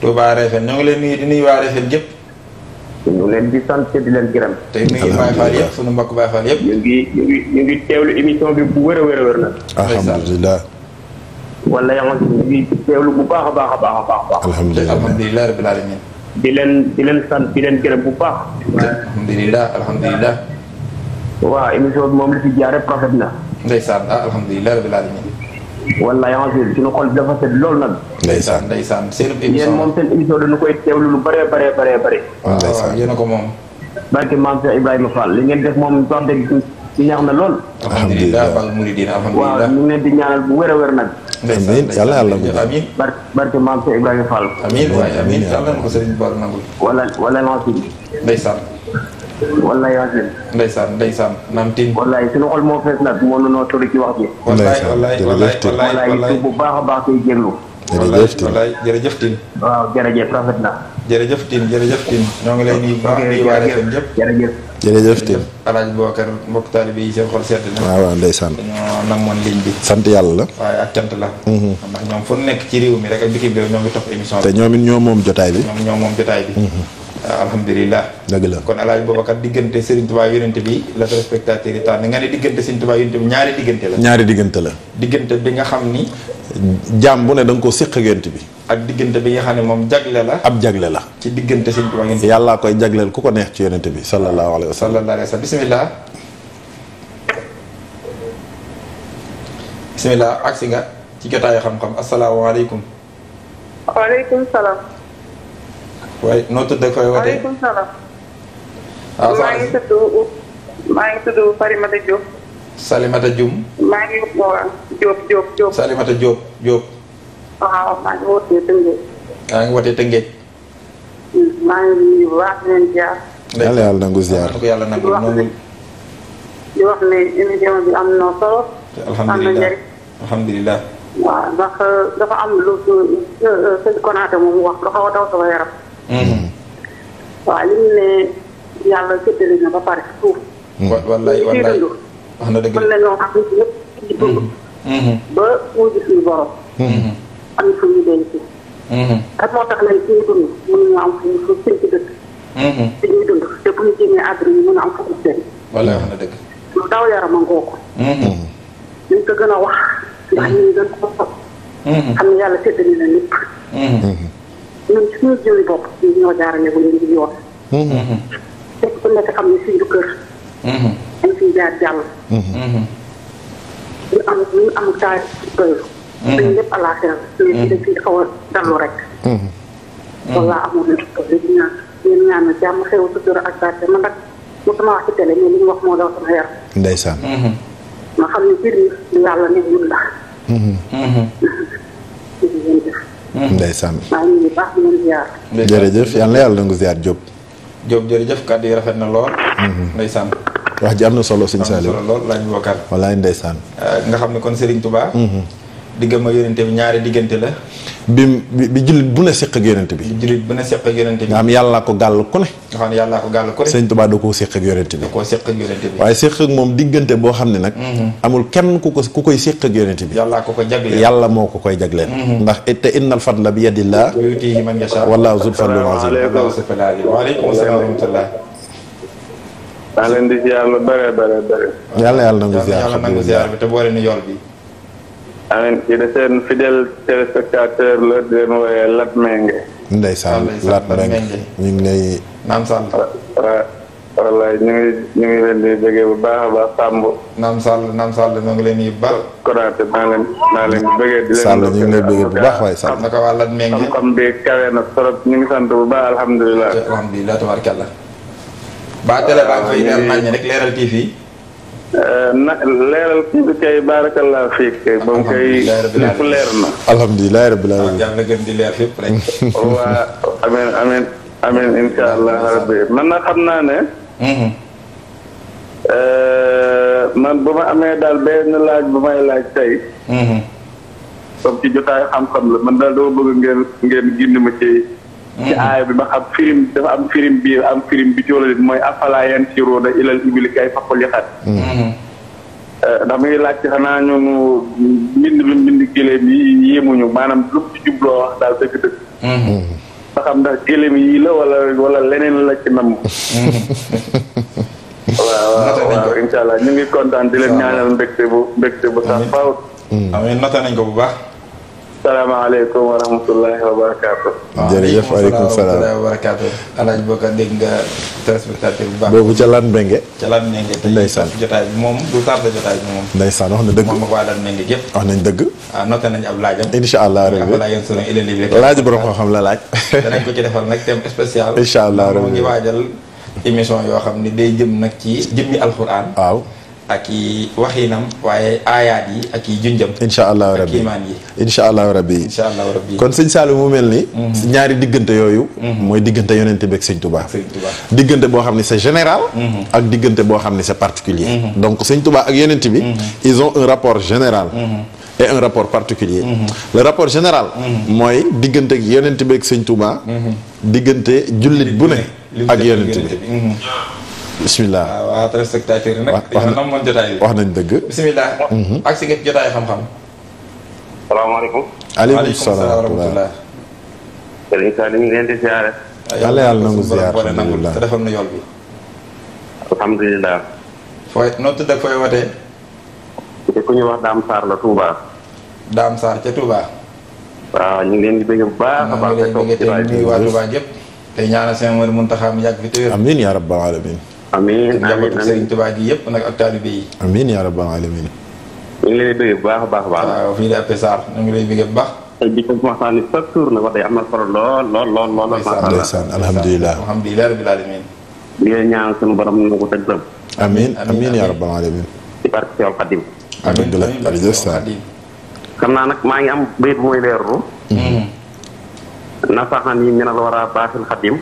Touba Refane ñoo ngi lay nuyu di nuyu waa Refane gépp ñu leen di sant di leen gërëm. tey nuyu Baye Fall yëpp sunu mbokk Baye Fall yëpp ñu ngi teewlu émission bi bu wér a wér na. alhamdulilah wala yaa ngi teewlu bu baax a baax a baax a baax. alhamdulilah rabbil alamin di leen sant di leen gërëm bu baax. alhamdulilah waaw émission bi moom li fi jaare prophète na. ndeysaan alhamdulilah rabbil alamin wala yaa ngi suñu xol bi dafa set lool nag. ndeysaan seen émission yéen moom seen émission dañu koy teewlu lu bëree waaw yéen a ko moom barke maam Cheikh Ibrahima Fall li ngeen def moom wax dëgg neex na lool. alhamdulilah bal muridin alhamdulilah waaw ñu ngi leen di ñaanal bu wér a wér nag. amiin yàlla amiin barke maam Cheikh Ibrahima Fall. amiin waay amiin yàlla na ko sëriñ bool nangul wala Nancy. ndeysaan wala Yacine. ndeysaan naam tin wallaay suñu xol moo fees nag moo noo sori ci wax ji. wallaay bu baax a baax koy jéglu. wallaay jërëjëf tin waaw jërëjëf rafet na. jërëjëf Tine ñoo ngi lay nuyu baax nuyu waa RFM yëpp. jërëjëf Tine. Alaaji Bokar mbokk taalibe yi seen xol sedd na. waaw ndeysaan. dañoo namoon ligne bi. sant yàlla la. waaye ak cant la. ndax ñoom fu nekk ci réew mi rek ak bitim réew ñoo ngi topp émission bi. te ñoom it ñoo moom jotaay bi. ñoom moom jotaay bi. alhamdulilah. dëgg la kon Alaaji Bokar diggante Serigne Touba yonent bi la téléspectateur yi tànn nga ne diggante Serigne Touba yonent bi ñaari diggante la. ñaari diggante la. diggante bi nga xam ni. jaam bu ne da nga ko séq ak yonent bi. ak diggante bi nga xam ne moom jagle la. ab jagle la. ci diggante Serigne Touba yonent bi. yàllaa koy jagleel ku ko neex ci yonent bi sallallahu alayhi wa sallam. bismillah. bismillah agsi nga ci jotaayu xam-xam asalaamaaleykum. waaleykum salaam. waaye noo tudd ak fay wootee. waaleykum salaam. waaw maa ngi tudd Salimata Diop. Salimata Dioum. maa ngi Diop. Salimata Diop. waaw maa ngi wootee Tëngéej. maa ngi wootee Tëngéej. maa ngi nuyu bu baax di leen ziar. yàlla nangu ziar. yàlla nangu noonu. di wax ne émission bi am na solo. alhamdulilah alhamdulilah. waaw ndax dafa am lu sëñ Konaté moom wax lu xaw a daw sama yaram. waaw li mu ne yàlla séddale na ba pare suuf. wallaay wax na dëgg mën nañoo xam ne ñëpp ci dund. ba mu gis suñu borom. am fu ñu denc. kat moo tax nag suñu dund mënuñu am fu ñu ci dëkk. dañuy dund te bu ñu génnee àdduna ñu mën a am fu ñu denc. wallaay wax na dëgg. lu daw yaram a ngoo ko. ñu ko gën a wax. ndax ñu ngi gën ko sopp. xam ne yàlla séddale na lépp. ñun ci suñu jëli bopp ñu ñoo jaarale ba ñu ngi yoon. fekk ku nekk xam ne suñu kër. dañ fiy jaar jàll. ñu am taal ci doylu. dañ lépp àllaaxira mais dañ fiy xaw a dallu rek. loolu laa amoon nañu ko léegi ñaan jàmm xew sutura ak barke man nag mosuma wax ci télé mais li ñu wax moo daw sama yaram. ndeysaan. ma xam ne biir mi yàlla ne ñun la. ndeysaan. maa ngi baax di leen ziar. jërëjëf yàlla na yàlla nangu ziar Diop. Diop jërëjëf kàddu yi rafet na lool. ndeysaan. wax ji am na solo sëñ Saliou. am na solo lool laaj Bokar. wallaay ndeysaan. nga xam ne kon Serigne Touba. diggam ak yonente bi ñaari diggante la. bi jullit bu ne séq ak yonente bi. jullit bu ne séq ak yonente bi. nga xam yàllaa ko gàll ku ne. nga xam ne yàllaa ko gàll ku ne. sëñ Touba da koo séq ak yonente bi. da koo séq ak yonente bi. waaye séq ak moom diggante boo xam ne nag. amul kenn ku koy séq ak yonente bi. yàllaa ko jagleel. yàlla moo ko koy jagleel. ndax te innal fadla bi yadillah. wa yutiihi man yashaa. wallaahu zul fadlil aziim. waaleykum salaam wa rahmatullah. maa leen di ziar lu bare. yàlla nangu ziar. yàlla nangu ziar bi te boole ni yool bi. amiin ci de seen fidèle téléspectateur la di leen wooyee Lat Menge. ndeysaan Lat Menge ñu ngi lay. Naam Sall. wallaay ñu ngi leen di bëggee bu baax a baax Samb. Naam Sall ñoo ngi leen di bal. Konaté maa leen di bëggee di leen. Sall ñu ngi lay bëggee bu baax waaye Sall. naka waa Lat Menge. xam-xam bi kawe na trop ñu ngi sant bu baax alhamdulilah. alhamdulilah tabaarkalla. ba télé baa ngi fay leer nañ rek Leeral TV. leeral kii bi kay barakallah fiik kay ba mu kay lépp leer na. alhamdulilah rabbil alamin. yàlla gën di leer fépp rek. waa amiin insha allah rabbi man nag xam naa ne. man bu ma amee daal benn laaj bu may laaj tey. comme ci jotaay xam-xam la man daal dama bëgg ngeen gindi ma ci. ci aaya bi ba xam firim dafa am firim biir am firim bi ci wala mooy afalaa yansiruuna ilal ibili kayfa xuliqat. ndax muy laaj ci xanaa ñu mbind gëléem yi yéemuñu maanaam lu ci jubloo wax daal dëgg-dëgg. ba xam ndax gëléem yi la wala leneen la ci nam. waaw incha allah ñu ngi kontaan di leen ñaanal mbégte bu sax faaw. amiin nota nañ ko bu baax. salaamaaleykum wa rahmatullahi wa barakaatu. jërëjëf waaleykum salaam wa barakaatu. Alaaji Bokar dégg nga téléspectateur bu baax. boobu ca Lat Menge. ca Lat Menge. ndeysaan jotaay bi moom du tardé jotaay bi moom. ndeysaan wax na dëgg. moom ak waa Lat Menge gépp. wax nañ dëgg. waaw noté nañ ab laajam. incha allah rabbi voilà yéen sunu ilali bi. laaj borom xam-xam la laaj. danañ ko ci defal nag thème spécial. incha allah rabbi moo ngi waajal émission yoo xam ne day jëm nag ci jëmmi alxuraan. waaw. ak i waxinam waaye aayaat yi ak i junjam. incha allah rabbi ak imaan yi. incha allah rabbi. incha allah rabbi. kon sëñ Saliou mu mel ni. ñaari diggante yooyu. mooy diggante yonente bi ak sëñ Touba. diggante boo xam ne c'est général. ak diggante boo xam ne c'est particulier. donc sëñ Touba ak yonente bi. ils ont un rapport général. et un rapport particulier le rapport général mooy diggante ak yonent bi ak sëñ Touba diggante jullit bu ne ak yonent bi bismillah waaw téléspectateurs yi nag dañoo namoon jotaay bi wax nañ dëgg bismillah ak si nga jotaay xam-xam salaamaaleykum. aleykum salaam wa rahmatullah Serigne Saliou ñu ngi leen di ziare. yàlla yàlla nangu ziar alhamdulilah te defal na yool bi alhamdulilah. fooy noo tudd ak fooy wootee te ku ñu wax Dame Sarr la Touba. Dame Sarr ca Touba waaw ñu ngi leen di bëgg bu baax a baax. te nuyu waa Touba gépp tey ñaanal seen Mouhamadou Mountakha mu yàgg fi te wér amiin yaa rabbal alamin amiin njabootu Serigne Touba gi yëpp nag ak taalibe yi amiin yaa rabbal alamin ñu ngi leen di bëgg bu baax a baax a baax. waaw fii di Appé Sarr ñu ngi lay bëgg bu baax tey bi ko waxtaan ni chaque jour nag wax dëgg am na solo lool. ndeysaan alhamdulilah alhamdulilah rabbil alamin di leen ñaanal suñu borom na ko tëj amiin amiin yaa rabbal alamin ci barke Seex Xadim. amiin dëgg la jërëjëf Sarr xam naa nag maa ngi am bayit bu muy leerlu. nasaxani minal wara baaxil Xadim.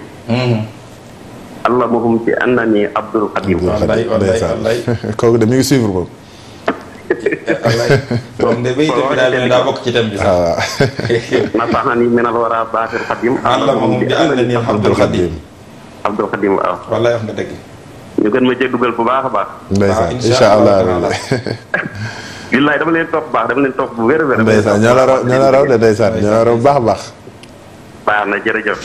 allahumma ci annani Abdul Xadim. wallaay kooku de mi ngi suivre moom. wallaay moom de bayit bi daal ne daa bokk ci thème bi sax. waaw. nasaxani minal wara baaxil Xadim. allahumma bi annani Abdul Xadim. Abdul Xadim waaw. wallaay wax nga dëgg. ñu gën ma cee dugal bu baax a baax. ndeysaan incha allah. billaay dama leen topp baax dama leen topp bu wér a wér. ndeysaan ñoo la raw de ndeysaan ñoo la raw baax a baax. baax na jërëjëf.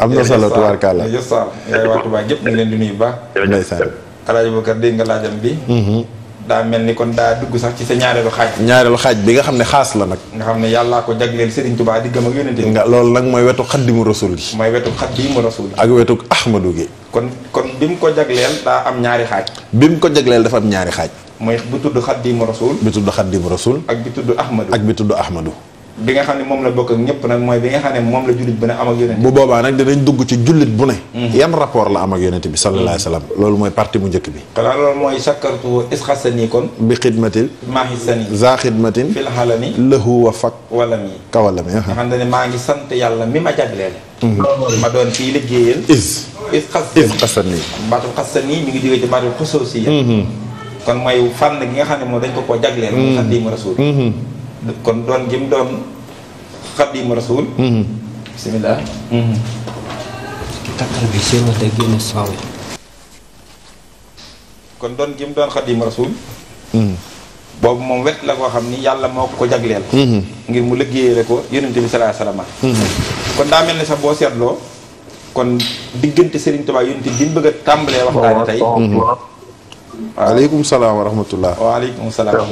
am na solo tubaarkàlla. jërëjëf Sarr yaay waa Touba gépp ñu ngi leen di nuyu bu baax. ndeysaan. Alaaji Boubacar dégg nga laajam bi. daa mel ni kon daa dugg sax ci sa ñaareelu xaaj bi nga xam ne xaas la nag. nga xam ne yàllaa ko jagleel Serigne Touba di gëm ak yónente bi. nga loolu nag mooy wetu xaddimu rasul gi. mooy wetu xaddimu rasul gi. ak wetu ahmadu gi. kon bi mu ko jagleel daa am ñaari xaaj. bi mu ko jagleel dafa am ñaari xaaj. mooy bu tudd xaddimu rasul. bi tudd xaddimu rasul. ak bi tudd ahmadu. ak bi tudd ahmadu. bi nga xam ne moom la bokk ak ñëpp nag mooy bi nga xam ne moom la jullit bu ne am ak yonent bu boobaa nag dinañ dugg ci jullit bu ne. yan rapport la am ak yonent bi sallallahu alayhi wa sallam loolu mooy partie bu njëkk bi. xanaa loolu mooy sakkartu isxasani kon. bi xidmatil. maaxisani. za xidmatin. fil xalani. lahu wa fak. wala mi. kawala mi. nga xam ne maa ngi sant yàlla mi ma jagleel. ma doon fii liggéeyal. xasani. baatu xasani mi ngi jógee ci baatu xusoosiya. kon mooy fànn gi nga xam ne moom dañ ko koo jagleel. muy xaddimu rasul. kon doon gi mu doon xaddimu rasul. bisimilah. kon doon gi mu doon xaddimu rasul. boobu moom wet la koo xam ni yàlla moo ko jagleel. ngir mu liggéeyale ko yonente bi sallallahu alayhi wasallam. kon daa mel ni sax boo seetloo. kon diggante Serigne Touba yonente bi ñu bëgg a tàmbalee waxtaane tey. waaleykum salaam wa rahmatullah. waaleykum salaam.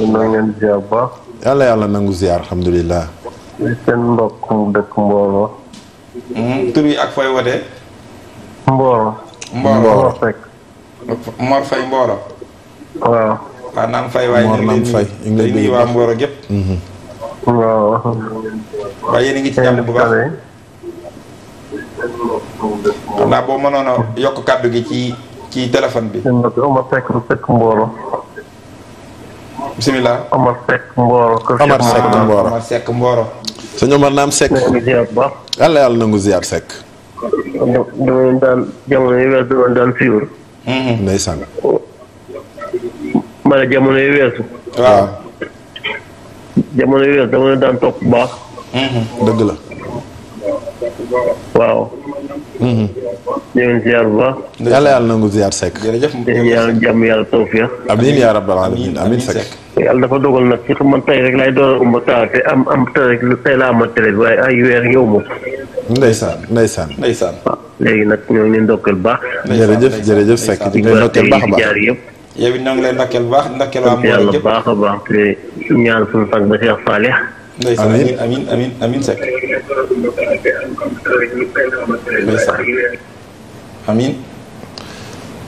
yàlla yàlla nangu ziar alhamdulilah. seen mbokk mu dëkk Mboro. tur wi ak fooy wootee. Mboro. Mboro Mor Faye Mboro. waaw. waaw naam Faye waaye ñu ngi lay nuyu waa Mboro gépp. waaw. waaye yéen a ngi ci jàmm bu baax. xam naa boo mënoon a yokk kàddu gi ci téléphone bi. Omar Seck dëkk Mboro. bisimilah. Omar Seck Mboro. Omar Seck Mboro. sëñ Omar naam Seck. yàlla yàlla nangu ziar Seck. dama daan jamono yi weesu dama daan fiiwur. ndeysaan. ma ne jamono yi weesu. waaw. jamono yi weesu dama daan topp bu baax. dëgg la. waaw. ñu ngi ziar bu baax. yàlla yàlla nangu ziar Seck. jërëjëf. yàlla jàmm yàlla tawfiq. amiin yaa rabbal alamin amiin Seck. yàlla dafa dogal nag surtout man tey rek laay door a umba taal te am tey rek tey laa amal télé bi waaye ay weer yow moom. ndeysaan ndeysaan. ndeysaan. waaw léegi nag ñoo ngi leen ndokkeel baax. jërëjëf Seck di nga ndokkeel baax a baax. jaar yëpp. yow it ñoo ngi lay ndokkeel bu baax ndokkeel waa Mboro yàlla yëpp. baax a baax te ñaan suñu sang ba Cheikh Salih. ndeysaan amiin Seck. ndeysaan amiin.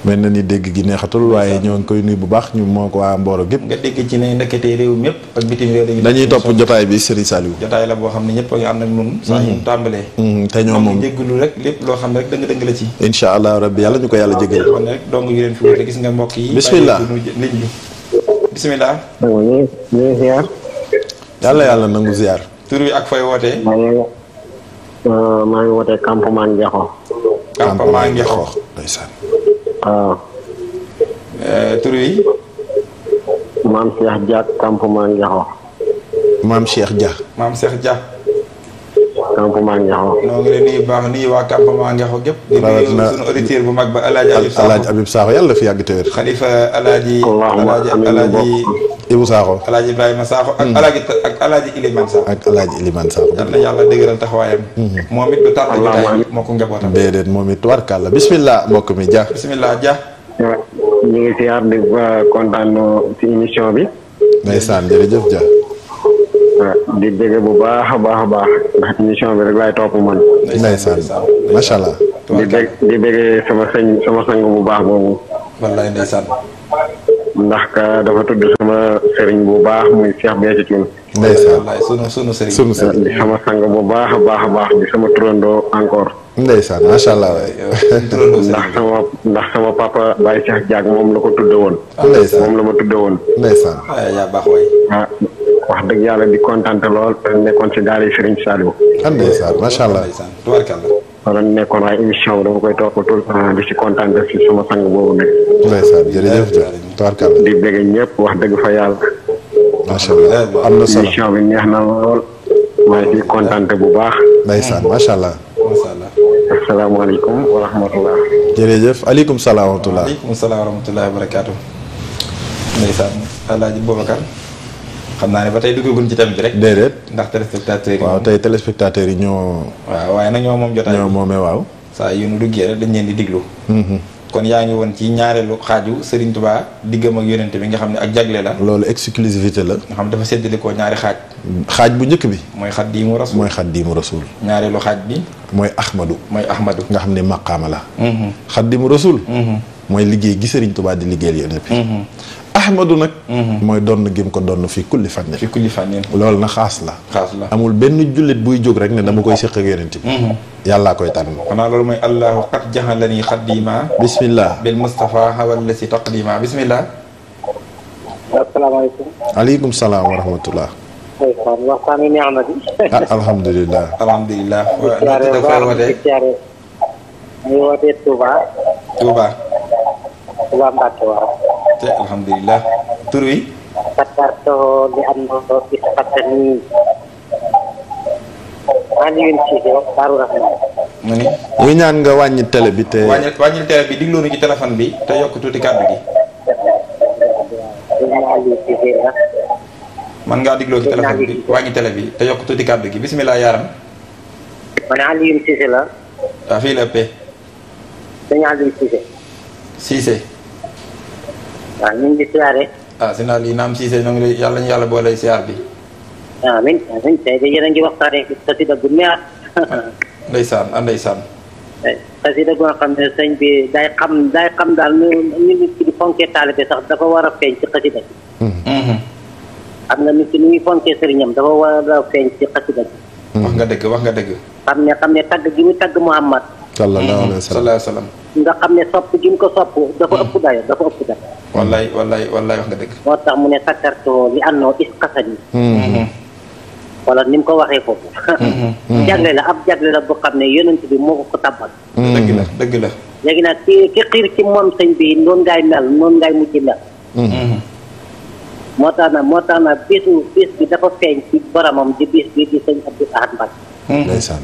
mel na ni dégg gi neexatul waaye ñoo ngi koy nuyu bu baax ñu moo ko waa Mboro gépp. nga dégg ci ne ndeketee réew mépp ak bitim réew dañuy topp jotaay bi Serigne Saliou. jotaay la boo xam ne ñëpp a ngi ànd ak ñun. saa ñu tàmbalee. te ñoom moom jégalu rek lépp loo xam ne rek dëng la ci. incha allah rabbi yàlla ñu ko yàlla jégal. kon rek dong yu leen fi wute gis nga mbokk yi. bismillah liñ bi bismillah. yàlla yàlla nangu ziar. tur wi ak fay wootee. maa ngi wootee campement Ndiakho. campement Ndiakho. ndeysaan. waaw. tur wi. maam Cheikh Dia campement Ndiakho. maam Cheikh Dia. maam Cheikh Dia. campement Ndiakho. noo ngi leen nuyu baax nuyu waa campement Ndiakho gépp. di nuyu sunu auditeur bu mag ba El Hadj Habib Sakho yàlla fi yàgg te wér. xalifa El Hadj Ibou Sakho. El Hadj Ibrahima Sakho ak El Hadj Ilimane Sakho. ak El Hadj Ilimane Sakho. yal na yàlla dëgëral taxawaayam. moom it du tànn jotaay moo ko njabootam. déedéet moom it tubarkàlla bismillah mbokk mi Dia. bismillah Dia. ñu ngi siyaar di kontaan ci émission bi. ndeysaan jërëjëf Dia. di bëgg bu baax a baax a baax ndax émission bi rek laay topp man. ndeysaan macha allah. di bëgg sama sang bu baax boobu. wallaay ndeysaan. ndax ka dafa tudd sama sëriñ bu baax muy Cheikh Béthio Thioune. ndeysaan wallaay sunu sëriñ. sunu sëriñ di sama sang bu baax a baax a baax di sama turandoo encore. ndeysaan macha allah waay. ndax sama papa Baye Cheikh Diak moom la ko tudde woon. ndeysaan moom la ma tudde woon. ndeysaan. yaa baax waay. wax dëgg yàlla di kontante lool nekkoon ci daara Serigne Saliou. ndeysaan macha allah. ndeysaan tubaarkàlla. wala nekkoon waaye émission bi dama koy topp tout le temps di ci kontante ci sama sang boobu nekk. ndeysaan jërëjëf Dia tubaarkàlla. di bëgg ñëpp wax dëgg fa yàlla. macha allah am na solo émission bi neex na lool. maa ngi ciy kontante bu baax. ndeysaan macha allah. macha allah. asalaamaaleykum wa rahmatullah. jërëjëf aleykum salaam wa rahmatullah. aleykum salaam wa rahmatullah wa barakaatu. ndeysaan Alaaji Boubacar xam naa ne ba tey duggagun ci thème bi rek. déedéet ndax téléspectateurs yi. waaw tey téléspectateurs yi ñoo. waaw waaye nag ñoo moom jotaay. ñoo moomee waaw. saa yu nu duggee rek dañ leen di diglu. kon yaa ngi woon ci ñaareelu xaaju Serigne Touba diggam ak yonente bi nga xam ne ak jagle la. loolu exclusivité la. nga xam dafa séddale ko ñaari xaaj. xaaj bu njëkk bi. mooy Xaddiimu Rasuul. mooy Xaddiimu Rasuul. ñaareelu xaaj bi. mooy Ahmadu. mooy Ahmadu. nga xam ne maqaama la. Xaddiimu Rasuul. mooy liggéey gi Serigne Touba di liggéeyal yonente bi. Ahmadu nag. mooy donn gim ko donn fi kulli fannin. fi kulli fannin. loolu na xaas la. xaas la amul benn jullit buy jóg rek ne dama koy séq ak yonent bi. yàllaa koy tànn. xanaa loolu mooy allahu qad jaxalani xaddiima. bismillah. bil Mustafa xawal la si taqdima bismillah. asalaamaaleykum. aleykum salaam wa rahmatullah. waxtaan wi neex na di. alhamdulilah. alhamdulilah. waaw nit da koy wootee. ñu wootee Touba. Touba. Touba Mbacke waaw. te alhamdulilah. tur wi. Sakarto li am na bis fatani. Alioune Cissé Darou Rahman. mu ni. ñu ñaan nga wàññi télé bi te. wàññil télé bi digloonu ci téléphone bi te yokk tuuti kàddu gi. Alioune Cissé la. man ngaa digloo ci téléphone bi wàññi télé bi te yokk tuuti kàddu gi bismillah yaaram. ma ne Alioune Cissé la. waaw fii la ëppee. dañu Alioune Cissé. Cissé. waaw ñu ngi di siyaare. si naa lii naam Cissé ñoo ngi lay yàlla ñu yàlla boole siyaar bi. amiin amiin tey de yéen a ngi waxtaanee xasida gu neex. ndeysaan ndeysaan. xasida gu nga xam ne sëñ bi day xam daal ñu nit ki di fonkee taalibe sax dafa war a feeñ ci xasida bi. xam nga nit ki ni muy fonkee sëriñam dafa war a feeñ ci xasida bi. wax nga dëgg wax nga dëgg. xam ne tagg gi mu tagg Muhammad. sallallahu alayhi wa sallam. nga xam ne sopp gi mu ko sopp dafa ëpp dayo dafa ëpp dayo. wallaay wax nga dëgg. moo tax mu ne sakkartoo li àndoo isqasani. wala ni mu ko waxee foofu. jagle la ab jagle la boo xam ne yonent bi moo ko tabbal. dëgg la. léegi nag ki xiir ci moom sëñ bi noonu ngay mel noonu ngay mujj mel. moo tax na bis bi dafa feeñ ci boromam di bis bi di sëñ Abdou Ahad Mbacké. ndeysaan.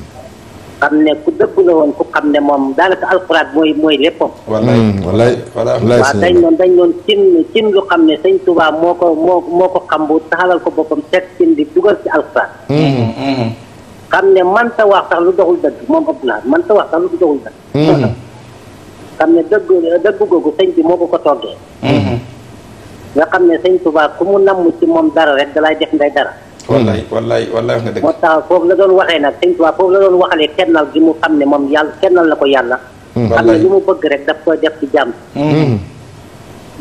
xam ne ku dëgg la woon ku xam ne moom daanaka alxuraan mooy léppam. wallaay waaw dañ doon cin lu xam ne sëñ Touba moo ko xam bu taxalal ko boppam teg cin di dugal ci alxuraan. xam ne mënta wax sax lu doxul dëgg moom Abdoulaye mënta wax sax lu doxul dëgg. xam ne dëgg googu sëñ bi moo ko toggee. nga xam ne sëñ Touba ku mu namm ci moom dara rek dalay def nday dara. wallaay wax nga dëgg. moo tax foofu la doon waxee nag sëñ Touba foofu la doon waxalee kennal gi mu xam ne moom yàlla kennal la ko yàlla. xam ne lu mu bëgg rek daf koy def ci jàmm.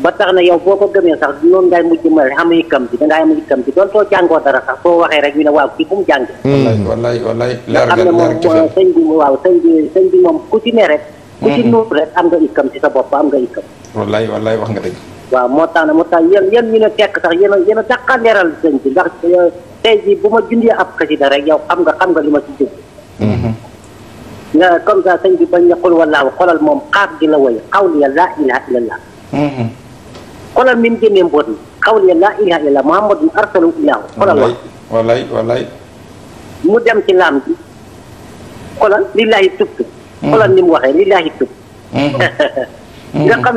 ba tax na yow boo ko gëmee sax noonu ngay mujj ma am hikam bi dangay am hikam bi doon too jàngoo dara sax boo waxee rek ñu ne waaw kii fu mu jàngee. wallaay leer nga xam ne moom sëñ bi moom ku ci ne rek. ku ci nuur rek am nga hikam ci sa bopp am nga hikam. wallaay wax nga dëgg. waaw moo tax yéen ñu ne tekk sax yéen a dàqa leeral sëñ bi ndax tey jii bu ma jundee ab xasida rek yow xam nga li ma ci jub. nga comme ça sëñ bi bañ na xul wallaahu xolal moom xaaf gi la woy xawliya laa ilaaha illallah. xolal mi mu génnee mbóot mi. xawli laa ilaha illallah muhammadun arsalahu illahu xoolal wax wallaay mu dem ci laam bi xoolal lillahi tubtu xoolal ni mu waxee lillahi tubtu nga xam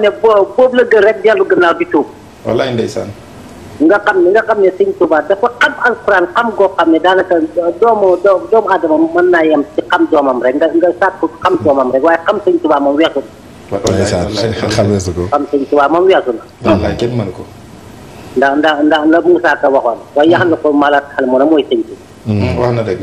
ne boobu la gën rek dellu gannaaw di tuub wallaay ndeysaan nga xam ne sëñ Tuubaa dafa xam alquran xam goo xam ne daanaka doomu aadama mën naa yem ci xam doomam rek nga sàkku xam doomam rek waaye xam sëñ Tuubaa moom weesu na xamee su ko xam sëñ Tuubaa moom weesu na wallaay kenn mënu ko ndax la Moussa Ka waxoon waaye yax na ko malaat xel mu ne mooy sëñ Tuubaa wax na dëgg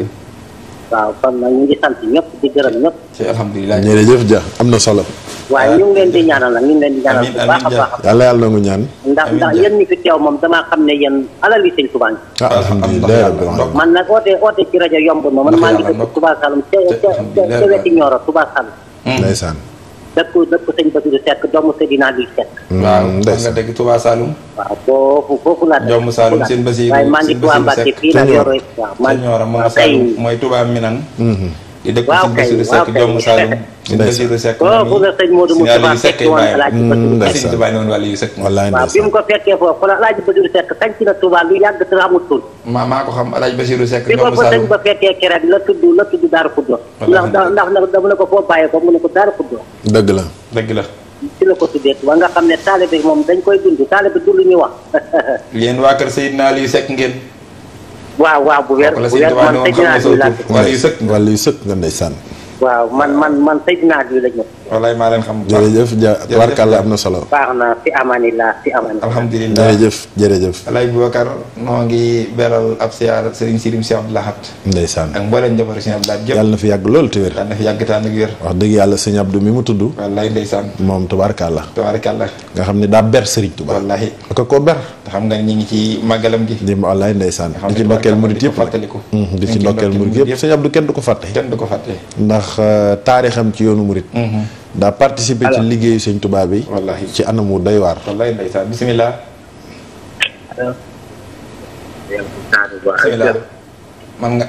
waaw kon nag ñu ngi sant ñëpp di gërëm ñëpp ci alhamdulilah jërëjëf Dia am na solo waaye ñu ngi leen di ñaanal nag ñu ngi leen di ñaanal bu baax a baax yàlla nangu ñaan ndax yéen ñi fi teew moom damaa xam ne yéen alal yi sëñ Tuubaa ngi alhamdulilah rabbil alamin man nag oote ci rajo yomb ma man maa ngi dëkk Touba Saloum ca weti Nioro Touba Saloum ndeysaan dëkk sëñ Basiru Seck doomu Seydina Aliou Seck waaw nga dëgg Touba Saloum waaw foofu laa doomu Saloum seen Basiru waaye maa ngi Touba Mbacke fii la yoro waaw man Nioro moom Saloum mooy Touba Minan di dëkk sëñ Basiru Seck doomu Saloum sëñ Basiru Seck foofu la sëñ Modou Moustapha Seck fekk woon Alaaji Basiru sëñ Touba noonu wàllu yu Seck wallaay waaw bi mu ko fekkee foofu la Alaaji Basiru Seck sañ ci na Touba lu yàgg te amul tur maa ko xam Alaaji Basiru Seck bi ko doomu ko sëñ Saloum ba fekkee keroog la tudd Daaru Xuddoos ndax dama ne ko foo bàyyee ko mu ne ko Daaru Xuddoos dëgg la ci la ko tuddee wa nga xam ne taalibe moom dañ koy dund taalibe du lu ñuy wax yéen waa kër Seydina Aliou Seck ngeen waaw bu wér man Seydina Aliou laa wàllu yu sëkk nga ndeysaan waaw man Seydina Aliou la ñu wallaay maa leen xam jërëjëf Dia warkalla am na solo baax na fi amanillah alhamdulilah jërëjëf Alaaji Boubacar noo ngi beral ab siyaar Serigne Sirim Cheikh Abdou Lahad ndeysaan ak mbooleem njabootu Serigne Abdou Lahad yàlla na fi yàgg loolu te wér yàlla na fi yàgg taan ak wér wax dëgg yàlla sëñ Abdou mi mu tudd wallaay ndeysaan moom tubaarkàlla nga xam ne daa ber Serigne Touba wallahi aka ko ber te xam nga ñi ngi ci màggalam gi di wallaay ndeysaan di ci ndokkeel murit yëpp fàttaliku di ci ndokkeel murit yëpp sëñ Abdou kenn du ko fàtte ndax taarixam ci yoonu murit daa participer ci liggéeyu sëñ Touba bi wallahi ci anam wu doy waar wallaay ndeysaan bismillah man nga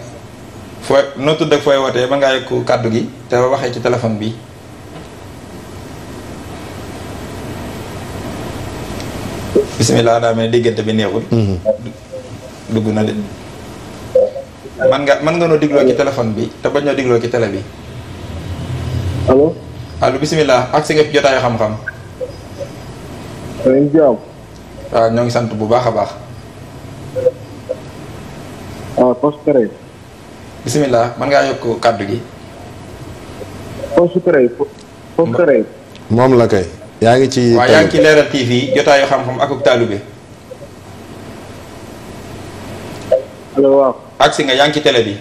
fooy noo tudd ak fooy wootee ba ngaa yokk kàddu gi te waxee ci téléphone bi bismillah daa mel ne diggante bi neexul dugg na de man nga noo digloo ci téléphone bi te bañ ñoo digloo ci télé bi allo bismillah ak si nga fi jotaayu xam-xam waaw ñoo ngi sant bu baax a baax bismillah man ngaa yokk kàddu gi moom la kay yaa ngi ci waaw yaa ngi ci Leeral TV jotaayu xam-xam akuk taalube waaw ak si nga yaa ngi ci télé bi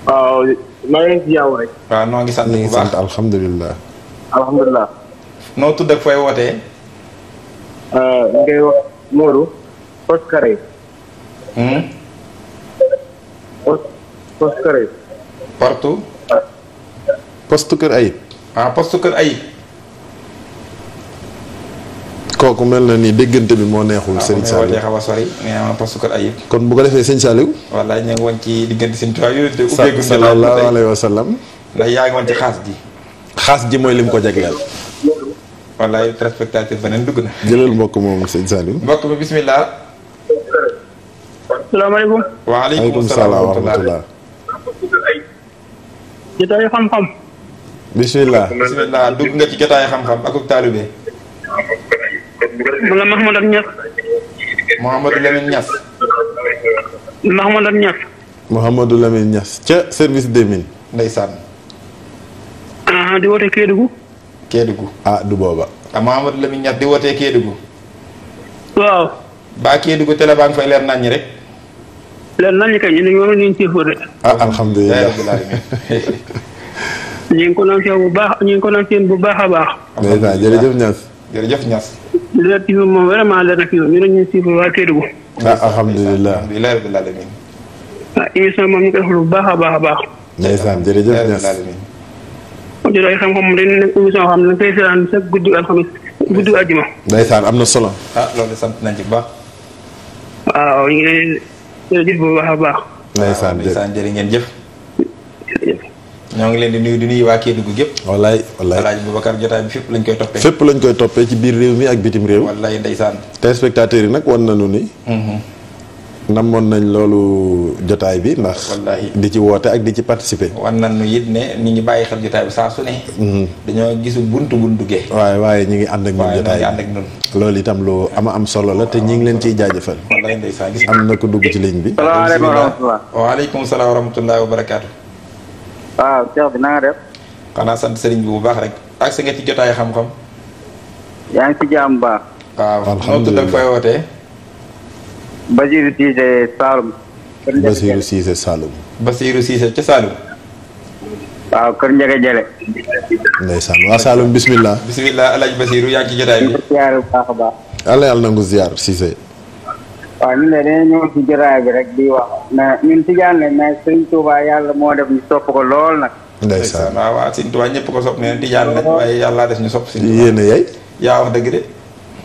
waaw maa ngi ci jàmm rek. waaw noo ngi sant bu baax alhamdulilah alhamdulilah. noo tudd ak fooy wootee ngay wax Modou Poste Carré. Poste Carré. poste Kër Ayib. poste Kër Ayib. kooku mel na ni déggante bi moo neexul Serigne Saliou wootee xaw a sori nee naa poste Kër Ayib. kon bu ko defee sëñ Saliou. wallaay ñu ngi woon ci diggante seen tuwaay yooyu. te ubbeeku sallallahu alayhi wa sallam. ndax yaa ngi woon ci xaas ji. xaas ji mooy lim ko jagleel. wallaay téléspectateur beneen dugg na. jëlal mbokk moom sëñ Saliou. mbokk mi bismillah. salaamaaleykum. waaleykum salaam wa rahmatulah. jotaayu xam-xam. bismillah. dugg nga ci jotaayu xam-xam akuk taalube. ma nga Mahamadan Niass. Mouhamadou Lamine Niass. Mahamadan Niass. Mouhamadou Lamine Niass ca service des mines. ndeysaan. di woote Kédougou. Kédougou. du booba. Mouhamadou Lamine Niass di wootee Kédougou. waaw. baa Kédougou télé baa ngi fay leer naññi rek. leer naññi kay ñu ne ñu ngi siifoo de. alhamdulilah. ñu ngi ko naan seen bu baax ñu ngi ko naan seen bu baax a baax. ndeysaan jërëjëf Niass. jërëjëf Niass. leer TV moom vraiment leer na fi ñu ne ñu siifoo waa Kédougou. alhamdulilah. alhamdulilah rabbil alamin. émission moom ñu koy xool bu baax a baax a baax. ndeysaan jërëjëf Niass. jërëjëf xam-xam dañ nekk émission xam ne koy seetaan sa guddi alxamis guddi àjjuma. ndeysaan am na solo. loolu sant nañ ci bu baax. waaw ñu ngi leen jërëjëf bu baax a baax. ndeysaan jërë ngeen jëf. ñoo ngi leen di nuyu waa Kédougou gépp. wallaay Alaaji Boubacar jotaay bi fépp lañ koy toppee. fépp lañ koy toppee ci biir réew mi ak bitim réew. wallaay ndeysaan. téléspectateurs yi nag wan nañu ni. namoon nañ loolu jotaay bi ndax. wallaahi di ci woote ak di ci participer. wan nañu it ne ñu ngi bàyyi xel jotaay bi saa su ne. dañoo gisu buntu gee. waaye ñu ngi ànd ak ñun jotaay bi ànd ak ñun. loolu itam lu am solo la te ñu ngi leen ciy jaajëfal. wallaay ndeysaan gis am na ko dugg ci ligne bi. salaamaaleykum wa rahmatulah. waaleykum salaam wa rahmatulah wa barakaatu. waaw Cheikh bi na nga def. xanaa sant sëriñ bi bu baax rek. ak sa nga ci jotaay xam-xam. yaa ngi ci jàmm baax. waaw alhamdulilah noo tudd ak fooy wootee. Basiirou Cissé Saloum. Basiirou Cissé Saloum. Basiirou Cissé ca Saloum. waaw kër Ndiaga Jële. ndeysaan waa Saloum bismillah. bismillah Alaaji Basiirou yaa ngi ci jotaay bi. siyaare bu baax a baax. yàlla nangu ziar Cissé. waaw ñun de dañoo ñëw ci jotaay bi rek di wax. mais ñun tijaan lañ mais Sëriñ Tuubaa yàlla moo def ñu sopp ko lool nag. ndeysaan waaw Sëriñ Tuubaa ñëpp ko sopp neen tijaan lañ waaye yàlla def ñu sopp Sëriñ Tuubaa. yéen a yey. yaa wax dëgg de.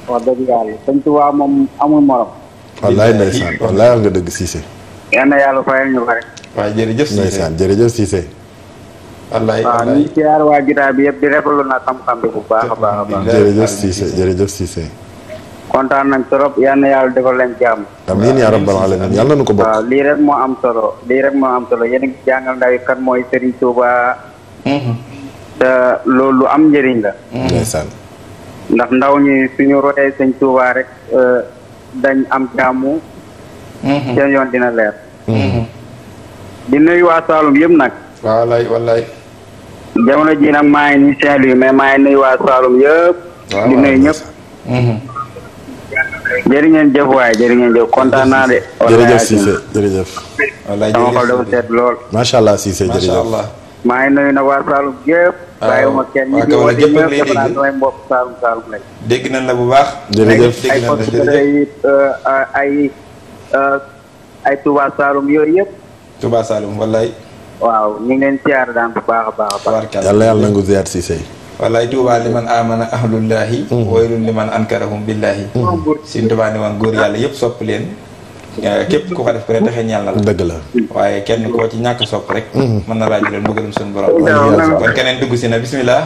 wax dëgg yàlla Sëriñ Tuubaa moom amul morom. wallaay ndeysaan wallaay wax nga dëgg Cissé. yal na yàlla fayal ñu ko rek. waaye jërëjëf Cissé ndeysaan jërëjëf Cissé. wallaay waaw ñu ngi siyaar waa jotaay bi yëpp di rafetlu na xam-xam bi bu baax a baax a baax. jërëjëf Cissé jërëjëf Cissé. kontaan nañ trop yal na yàlla defal leen jàmm. amiin yaa rabbal alamin yàlla na nu ko bokk. waaw lii rek moo am solo yéen a ngi jàngal ndaw yi kan mooy Serigne Touba. te loolu lu am njëriñ la. ndeysaan. ndax ndaw ñi suñu royee Sëñ Touba rek dañ am jàmm. seen yoon dina leer. di nuyu waa Saloum yëpp nag. wallaay wallaay. jamono ji nag maa ngi nii Saint-Louis mais maa ngi nuyu waa Saloum yëpp. di nuyu ñëpp. jërë ngeen jëf waaye jërë ngeen jëf kontaan naa de. jërëjëf Cissé jërëjëf. wallaay sama xol dafa seet lool. macha allah Cissé macha jërëjëf. allah. maa ngi nuyu nag waa Saloum yëpp. bàyyiwuma kenn ñi di waa woote Kaolack ñëpp lay dafa naa dégg. samay mbokk Saloum lañ. dégg nañ la bu baax. jërëjëf dégg ay nañ la portugais yi ay Touba Saloum yooyu yëpp. Touba Saloum wallaay. waaw ñu ngi leen siyaar daan bu baax a baax a baax. tabarkalla. yàlla nangu ziar Cissé. wallaay Touba liman amana ahlullahi. waylun liman ankarahum billahi. Sëriñ Touba ni woon góor yàlla yëpp sopp leen. képp ku ko def rek taxe ñaan la. dëgg la. waaye kenn koo ci ñàkk sopp rek. mën na laa jëlee mbugalum suñu borom. kon keneen dugg si na bismillah.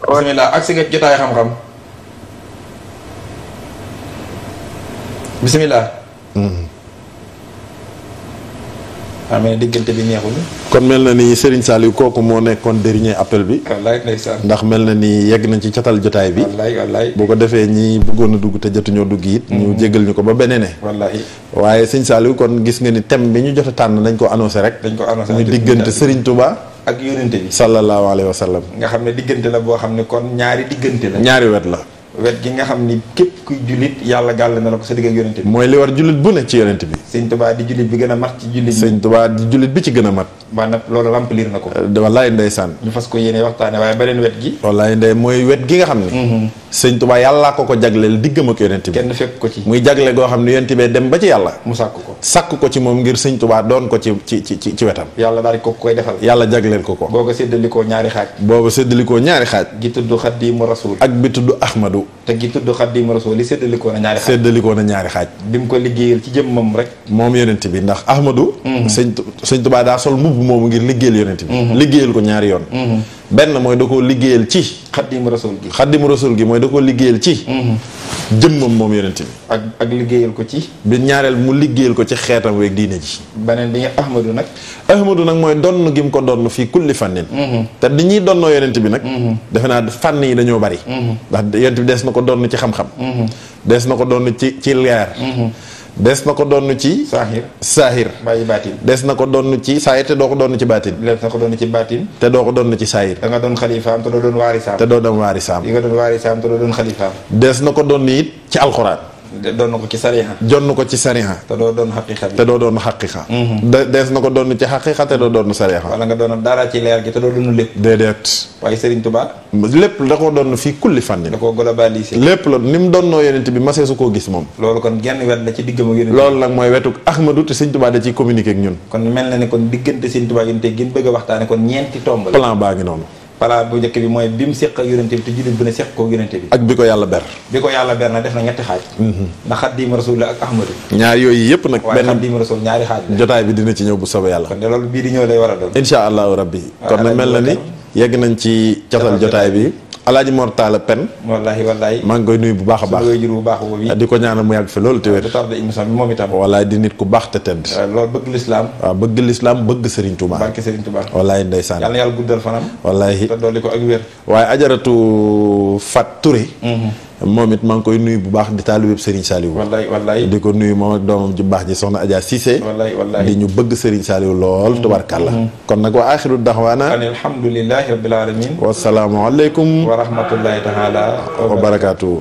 bismillah ak si nga jotaay xam-xam. bismillah. amee diggante bi neexul. kon mel na ni Serigne Saliou kooku moo nekkoon dernier appel bi. wallaay ndeysaan. ndax mel na ni yegg nañ ci catal jotaay bi. wallaay wallaay. bu ko defee ñi bëggoon a dugg te jotuñoo dugg it. ñu jégal ñu ko ba beneen. wallaay. waaye Serigne Saliou kon gis nga ni thème bi ñu jot a tànn nañ ko annoncé rek. dañ ko annoncé muy diggante Serigne Touba. ak yónente bi. sallallahu alayhi wa sallam. nga xam ne diggante la boo xam ne kon ñaari diggante la. ñaari wet la. wet gi nga xam ni képp kuy jullit yàlla gàll na la ko sa digg ak yónente bi. mooy li war jullit bu ne ci yonent bi. Sëñ Touba di jullit bi gën a mat ci jullit bi. Sëñ Touba di jullit bi ci gën a mat. maanaam loolu remplir na ko. wallaay ndeysaan. ñu fas ko yéene waxtaane waaye beneen wet gi. wallaay ndey mooy wet gi nga xam ne. Sëñ Touba yàllaa ko jagleel diggam ak yonent bi. kenn fekk ko ci. muy jagle goo xam ne yonent bee dem ba ci yàlla. mu sàkk ko. sàkk ko ci moom ngir Sëñ Touba doon ko ci wetam. yàlla daal di ko koy defal. yàlla jagleel ko. boo ko séddalikoo ñaari xaaj. boobu séddalikoo ñaari xaaj. gi tudd Xaddimu Rasul. ak bi tudd Ahmadu. te gi tudd Xaddimu Rasul li séddalikoo na ñaari xaaj. séddalikoo na ñaari xaaj. bi mu ko liggéeyal ci jëmmam rek. moom yonent bi ndax Ahmadu. Sëñ Touba daa sol mbubb moomu ngir liggéeyal yonent bi. liggéeyal ko ñaari yoon. benn mooy da koo liggéeyal ci. Xaddimu Rasul gi. Xaddimu Rasul gi mooy da koo liggéeyal ci. jëmmam moom yonent bi. ak liggéeyal ko ci. bi ñaareel mu liggéeyal ko ci xeetam weeg diine ji. beneen bi nga Ahmadu nag. Ahmadu nag mooy donn gi mu ko donn fii kulli fannin. te di ñuy donnoo yonent bi nag. defe naa fànn yi dañoo bari. ndax yonent bi des na ko donn ci xam-xam. des na ko donn ci leer. des na ko donn ci. saahir. bàyyi baatin. des na ko donn ci saahir te doo ko donn ci baatin. des na ko donn ci baatin. te doo ko donn ci saahir. da nga doon xalifaam te doo doon waarisaam. te doo doon waarisaam. yi nga doon waarisaam te doo doon xalifaam. des na ko donn it ci alxuraan. doon na ko ci sariha. jonn ko ci sariha. te doo doon xaqiqa bi. te doo doon xaqiqa. des na ko doon ci xaqiqa te doo doon sariha. wala nga doon dara ci leer gi te doo doon lépp. déedéet. waaye Serigne Touba. lépp da koo doon fii kulli fànni. da koo globalisé. lépp la ni mu doonnoo yonent bi masee su koo gis moom. loolu kon genn wet la ci diggam ak yonent. loolu nag mooy wetuk Ahmadu te Serigne Touba da ciy communiquer ak ñun. kon mel na ne kon diggante Serigne Touba yonent gi bëgg a waxtaane kon ñeenti tomb la. plan baa ngi noonu. palaat bu njëkk bi mooy bi mu seq ak yonente bi te jullit bu ne seq koog yonente bi ak bi ko yàlla ber. bi ko yàlla ber na def na ñetti xaaj ndax Xaadimu Rasuul la ak Ahmadu ñaar yooyu yëpp nag waaye Xaadimu Rasuul ñaari xaaj la jotaay bi dina ci ñëw bu soobee yàlla kon de loolu bii di ñëw lay war a doon insha allahu rabbi kon nag mel na ni yegg nañ ci catal jotaay bi Alaaji Mor Talla Pen wallahi maa ngi koy nuyu bu baax a baax jur bu baax boobu di ko ñaanal mu yàgg fi loolu te wér du tardé émission bi moom itam wallaay di nit ku baax te tedd loolu bëgg lislaam waaw bëgg lislaam bëgg Serigne Touba barke Serigne Touba wallaay ndeysaan yàlla na yàlla guddal fanam wallahi te dolli ko ak wér waaye ajaratu Fat Touré moom it maa ngi koy nuyu bu baax di taalibeb Serigne Saliou wallaay di ko nuyu moom ak doomam ju baax ji soxna Adja Cissé wallaay di ñu bëgg Serigne Saliou lool tubarkàlla kon nag wa axiru daxwaana alhamdulillahi rabbil alamin wasalaamu aleykum wa rahmatullahi taala wa barakaatu.